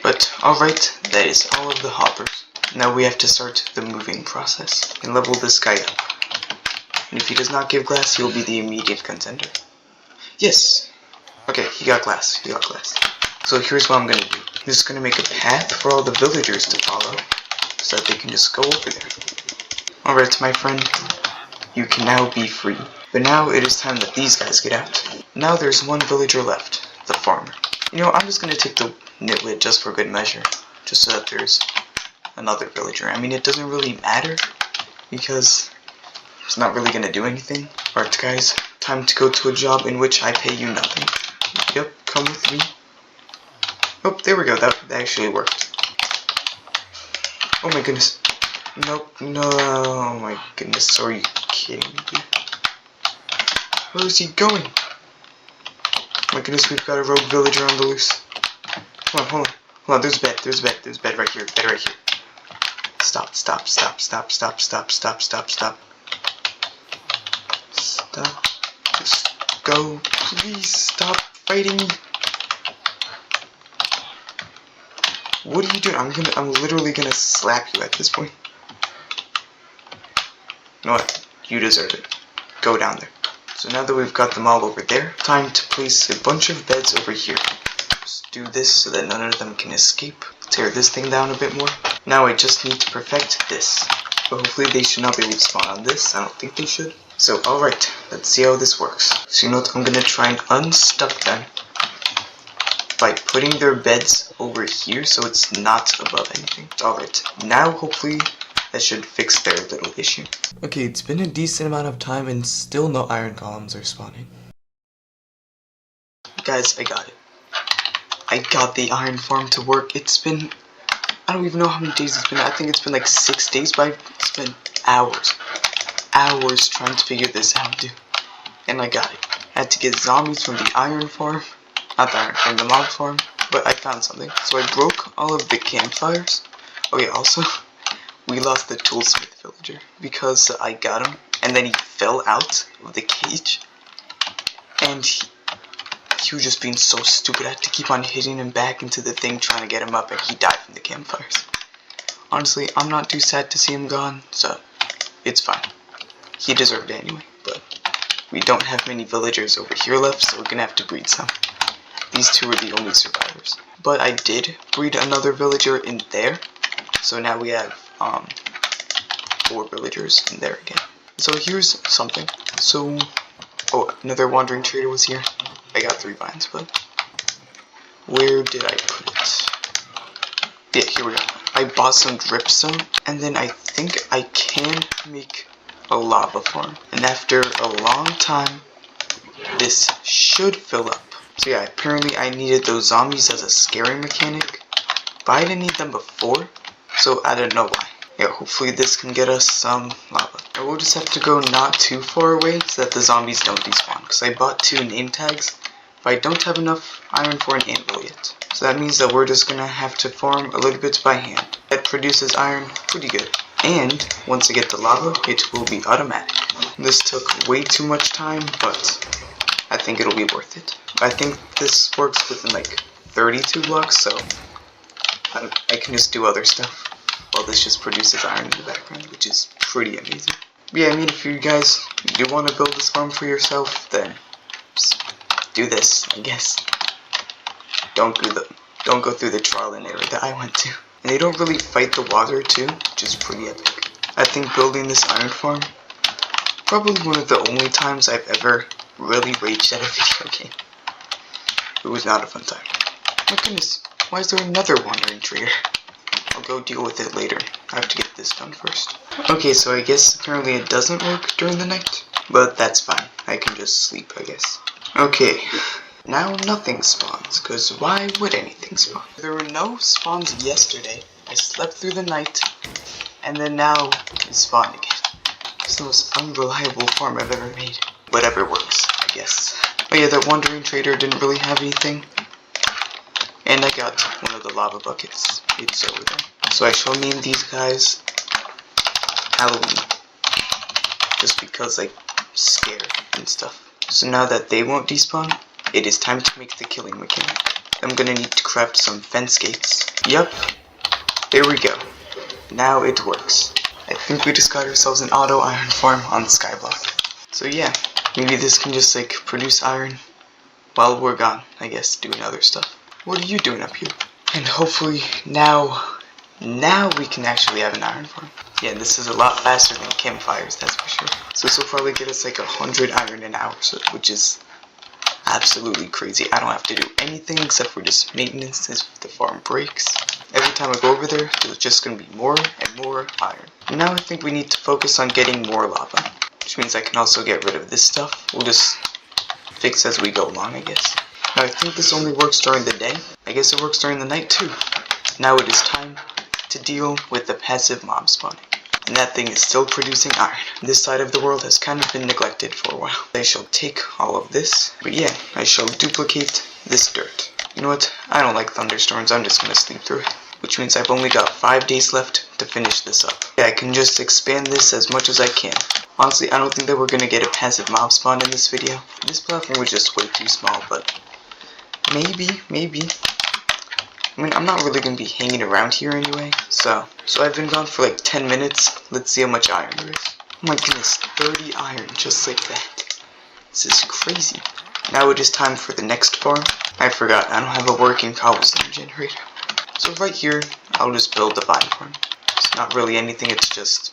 Speaker 1: But alright, that is all of the hoppers. Now we have to start the moving process and level this guy up. And if he does not give glass, he will be the immediate contender. Yes! Okay, he got glass. He got glass. So here's what I'm gonna do. I'm just gonna make a path for all the villagers to follow, so that they can just go over there. Alright, my friend, you can now be free. But now it is time that these guys get out. Now there's one villager left, the farmer. You know, I'm just gonna take the nitwit just for good measure, just so that there's another villager. I mean, it doesn't really matter, because it's not really gonna do anything. Alright guys, time to go to a job in which I pay you nothing. Yep, come with me. Oh, there we go, that actually worked. Oh my goodness. Nope, no, oh my goodness, are you kidding me? Where is he going? Oh my goodness, we've got a rogue villager on the loose. Hold on, there's a bed right here, Stop. Just go, please stop fighting me. What are you doing? I'm literally gonna slap you at this point. You know what? You deserve it. Go down there. So now that we've got them all over there, time to place a bunch of beds over here. Just do this so that none of them can escape. Tear this thing down a bit more. Now I just need to perfect this. But hopefully they should not be able to spawn on this. I don't think they should. So alright, let's see how this works. So you know what? I'm gonna try and unstuck them by putting their beds over here so it's not above anything. Alright, now hopefully that should fix their little issue.
Speaker 2: Okay, it's been a decent amount of time and still no iron columns are spawning.
Speaker 1: Guys, I got it. I got the iron farm to work. It's been, I don't even know how many days it's been. I think it's been like 6 days, but I've spent hours trying to figure this out, dude. And I got it. I had to get zombies from the iron farm. Not the iron, from the mob farm. But I found something. So I broke all of the campfires. Okay, also, we lost the toolsmith villager because I got him and then he fell out of the cage. And he was just being so stupid. I had to keep on hitting him back into the thing trying to get him up, and he died from the campfires. Honestly, I'm not too sad to see him gone, so it's fine. He deserved it anyway, but we don't have many villagers over here left, so we're gonna have to breed some. These 2 are the only survivors. But I did breed another villager in there, so now we have 4 villagers in there again. So here's something. So, oh, another wandering trader was here. I got 3 vines, but where did I put it? Yeah, here we go. I bought some dripstone, and then I think I can make a lava farm. And after a long time, this should fill up. So yeah, apparently I needed those zombies as a scaring mechanic, but I didn't need them before, so I don't know why. Yeah, hopefully this can get us some lava. And we'll just have to go not too far away so that the zombies don't despawn, because I bought 2 name tags, but I don't have enough iron for an anvil yet. So that means that we're just gonna have to farm a little bit by hand. That produces iron pretty good. And once I get the lava, it will be automatic. This took way too much time, but I think it'll be worth it. I think this works within like 32 blocks, so I can just do other stuff while this just produces iron in the background, which is pretty amazing. But yeah, I mean, if you guys do want to build this farm for yourself, then just do this, I guess. Don't go through the trial and error that I went to. And they don't really fight the water too, which is pretty epic. I think building this iron farm, probably one of the only times I've ever really raged at a video game. It was not a fun time. My goodness, why is there another wandering trader? I'll go deal with it later. I have to get this done first. Okay, so I guess apparently it doesn't work during the night, but that's fine. I can just sleep, I guess. Okay, now nothing spawns, because why would anything spawn? There were no spawns yesterday. I slept through the night, and then now it spawned again. It's the most unreliable farm I've ever made. Whatever works, I guess. Oh yeah, that wandering trader didn't really have anything. And I got one of the lava buckets. It's over there. So I shall name these guys Halloween. Just because I'm scared and stuff. So now that they won't despawn, it is time to make the killing mechanic. I'm gonna need to craft some fence gates. Yup. There we go. Now it works. I think we just got ourselves an auto iron farm on Skyblock. So yeah, maybe this can just like produce iron while we're gone, I guess, doing other stuff. What are you doing up here? And hopefully now we can actually have an iron farm. Yeah, this is a lot faster than campfires, that's for sure. So this will probably get us like 100 iron an hour, which is absolutely crazy. I don't have to do anything except for just maintenance if the farm breaks. Every time I go over there, there's just going to be more and more iron. And now I think we need to focus on getting more lava, which means I can also get rid of this stuff. We'll just fix as we go along, I guess. Now I think this only works during the day. I guess it works during the night too. Now it is time to deal with the passive mob spawning. And that thing is still producing iron. This side of the world has kind of been neglected for a while. I shall take all of this, but yeah, I shall duplicate this dirt. You know what? I don't like thunderstorms, I'm just gonna sleep through it. Which means I've only got 5 days left to finish this up. Yeah, I can just expand this as much as I can. Honestly, I don't think that we're gonna get a passive mob spawn in this video. This platform was just way too small, but maybe. I mean, I'm not really going to be hanging around here anyway, so I've been gone for like 10 minutes. Let's see how much iron there is. Oh my goodness, 30 iron, just like that. This is crazy. Now it is time for the next farm. I forgot, I don't have a working cobblestone generator. So right here, I'll just build the vine farm. It's not really anything, it's just,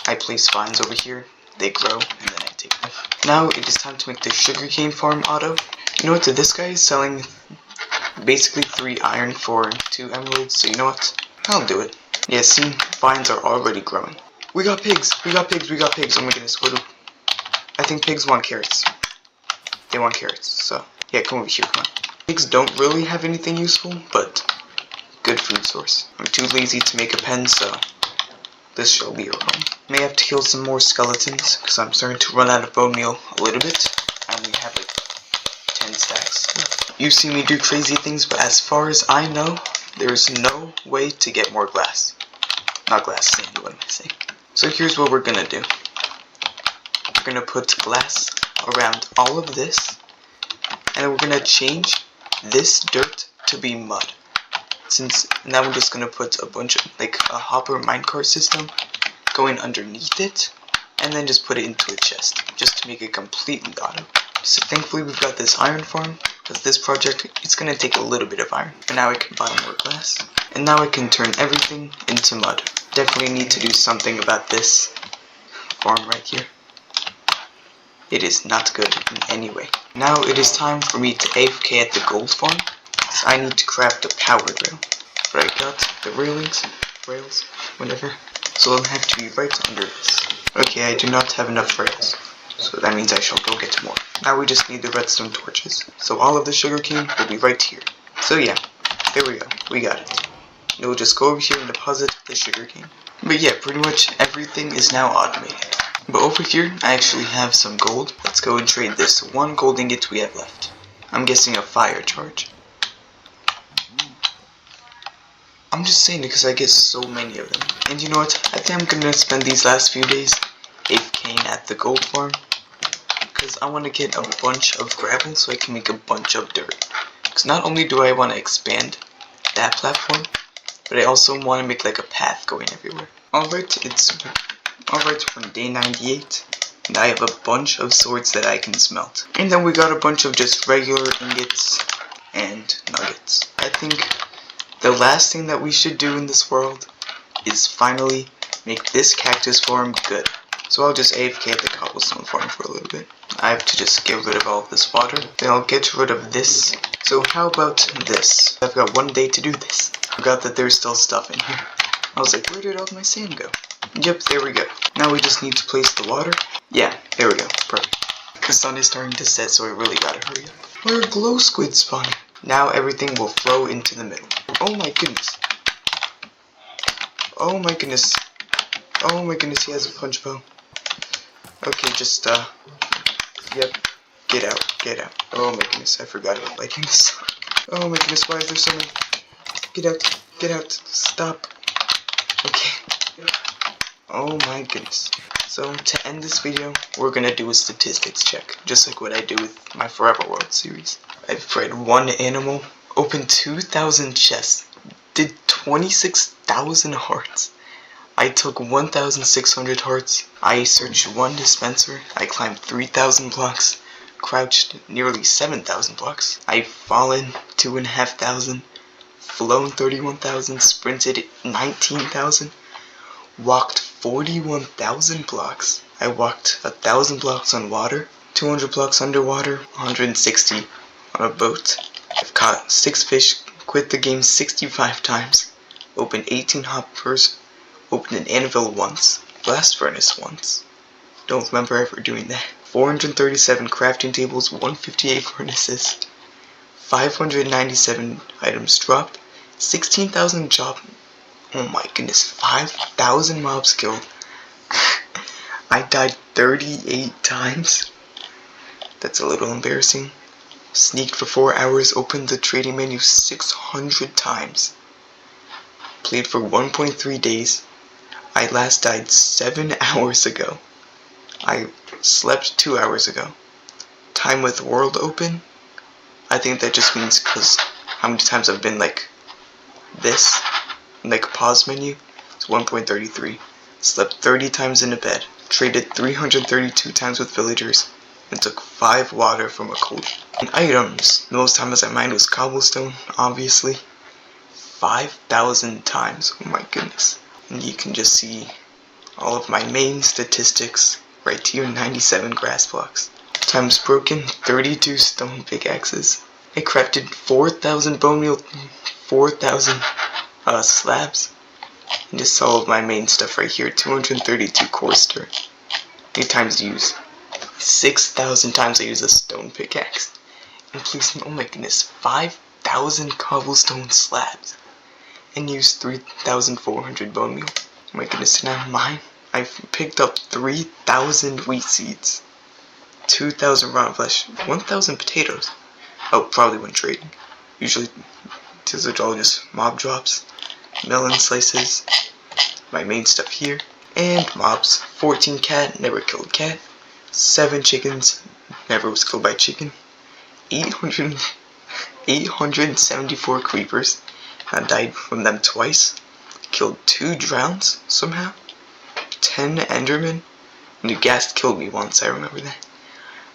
Speaker 1: I place vines over here, they grow, and then I take them. Now it is time to make the sugarcane farm auto. You know what, this guy is selling basically 3 iron for 2 emeralds, so you know what? I'll do it. Yeah, see, vines are already growing. We got pigs! Oh my goodness, I think pigs want carrots. They want carrots, so yeah, come over here, come on. Pigs don't really have anything useful, but good food source. I'm too lazy to make a pen, so this shall be our home. May have to kill some more skeletons, because I'm starting to run out of bone meal a little bit. I only have like 10 stacks. You've seen me do crazy things, but as far as I know, there's no way to get more glass. Not glass, sand, what am I saying? So here's what we're gonna do. We're gonna put glass around all of this, and then we're gonna change this dirt to be mud. Now we're just gonna put a bunch of, like, a hopper minecart system going underneath it, and then just put it into a chest, just to make it completely auto. So thankfully we've got this iron farm, because this project, it's going to take a little bit of iron. And now I can buy more glass. And now I can turn everything into mud. Definitely need to do something about this farm right here. It is not good in any way. Now it is time for me to AFK at the gold farm, so I need to craft a power drill. But I got the rails, whatever. So it'll have to be right under this. Okay, I do not have enough rails, so that means I shall go get more. Now we just need the redstone torches, so all of the sugarcane will be right here. So yeah, there we go, we got it. And we'll just go over here and deposit the sugarcane. But yeah, pretty much everything is now automated. But over here, I actually have some gold. Let's go and trade this one gold ingot we have left. I'm guessing a fire charge. I'm just saying it because I get so many of them. And you know what? I think I'm gonna spend these last few days AFKing at the gold farm. Because I want to get a bunch of gravel so I can make a bunch of dirt. Because not only do I want to expand that platform, but I also want to make like a path going everywhere. Alright, we're on day 98. And I have a bunch of swords that I can smelt. And then we got a bunch of just regular ingots and nuggets. I think the last thing that we should do in this world is finally make this cactus farm good. So I'll just AFK at the cobblestone farm for a little bit. I have to just get rid of all of this water. Then I'll get rid of this. So how about this? I've got 1 day to do this. I forgot that there's still stuff in here. I was like, where did all my sand go? Yep, there we go. Now we just need to place the water. Yeah, there we go. Perfect. The sun is starting to set, so I really gotta hurry up. Where are glow squids spawning? Now everything will flow into the middle. Oh my goodness. Oh my goodness. Oh my goodness, he has a punch bow. Okay, just, yep. Get out, get out. Oh my goodness, I forgot about lighting this. Oh my goodness, why is there so many? Get out, stop. Okay. Oh my goodness. So, to end this video, we're gonna do a statistics check, just like what I do with my Forever World series. I've bred 1 animal, opened 2,000 chests, did 26,000 hearts. I took 1,600 hearts. I searched 1 dispenser. I climbed 3,000 blocks. Crouched nearly 7,000 blocks. I've fallen 2,500. Flown 31,000. Sprinted 19,000. Walked 41,000 blocks. I walked 1,000 blocks on water. 200 blocks underwater. 160 on a boat. I've caught 6 fish. Quit the game 65 times. Opened 18 hoppers. Opened an anvil once, blast furnace once. Don't remember ever doing that. 437 crafting tables, 158 furnaces, 597 items dropped, 16,000 job. Oh my goodness, 5,000 mobs killed. I died 38 times. That's a little embarrassing. Sneaked for 4 hours, opened the trading menu 600 times. Played for 1.3 days. I last died 7 hours ago. I slept 2 hours ago. Time with world open? I think that just means because how many times I've been like this, like a pause menu. It's 1.33. Slept 30 times in a bed. Traded 332 times with villagers. And took 5 water from a cold. And items. The most times I mined was cobblestone, obviously. 5,000 times. Oh my goodness. And you can just see all of my main statistics right here, 97 grass blocks. Times broken, 32 stone pickaxes. I crafted 4,000 bone meal, 4,000 slabs. And just all of my main stuff right here, 232 coarse dirt. 8 times used. 6,000 times I use a stone pickaxe. And please, oh my goodness, 5,000 cobblestone slabs. And used 3,400 bone meal. Oh my goodness, now mine. I've picked up 3,000 wheat seeds, 2,000 rotten flesh, 1,000 potatoes. Oh, probably when trading. Usually, these are all just mob drops, melon slices, my main stuff here, and mobs. 14 cat, never killed cat. 7 chickens, never was killed by chicken. 874 creepers. I died from them twice. Killed 2 drowns somehow. 10 endermen. And a ghast killed me once, I remember that.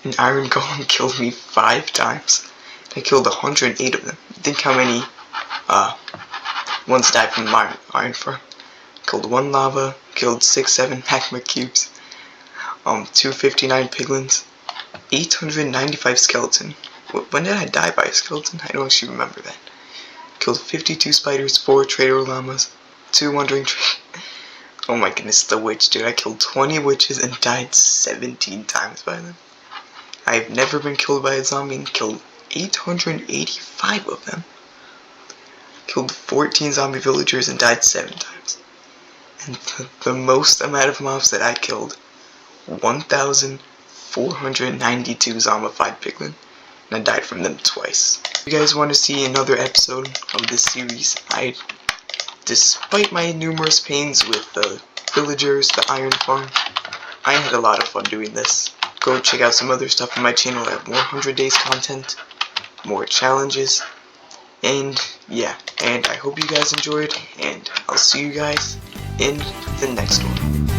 Speaker 1: An iron golem killed me 5 times. I killed 108 of them. Think how many ones died from the iron farm. Killed 1 lava, killed 6-7 magma cubes, 259 piglins, 895 skeleton. When did I die by a skeleton? I don't actually remember that. Killed 52 spiders, 4 trader llamas, 2 wandering Oh my goodness, the witch, dude. I killed 20 witches and died 17 times by them. I've never been killed by a zombie and killed 885 of them. Killed 14 zombie villagers and died 7 times. And the most amount of mobs that I killed, 1,492 zombified piglin, and I died from them twice. If you guys want to see another episode of this series, despite my numerous pains with the villagers, the iron farm, I had a lot of fun doing this. Go check out some other stuff on my channel. I have more 100 days content, more challenges, and yeah, and I hope you guys enjoyed, and I'll see you guys in the next one.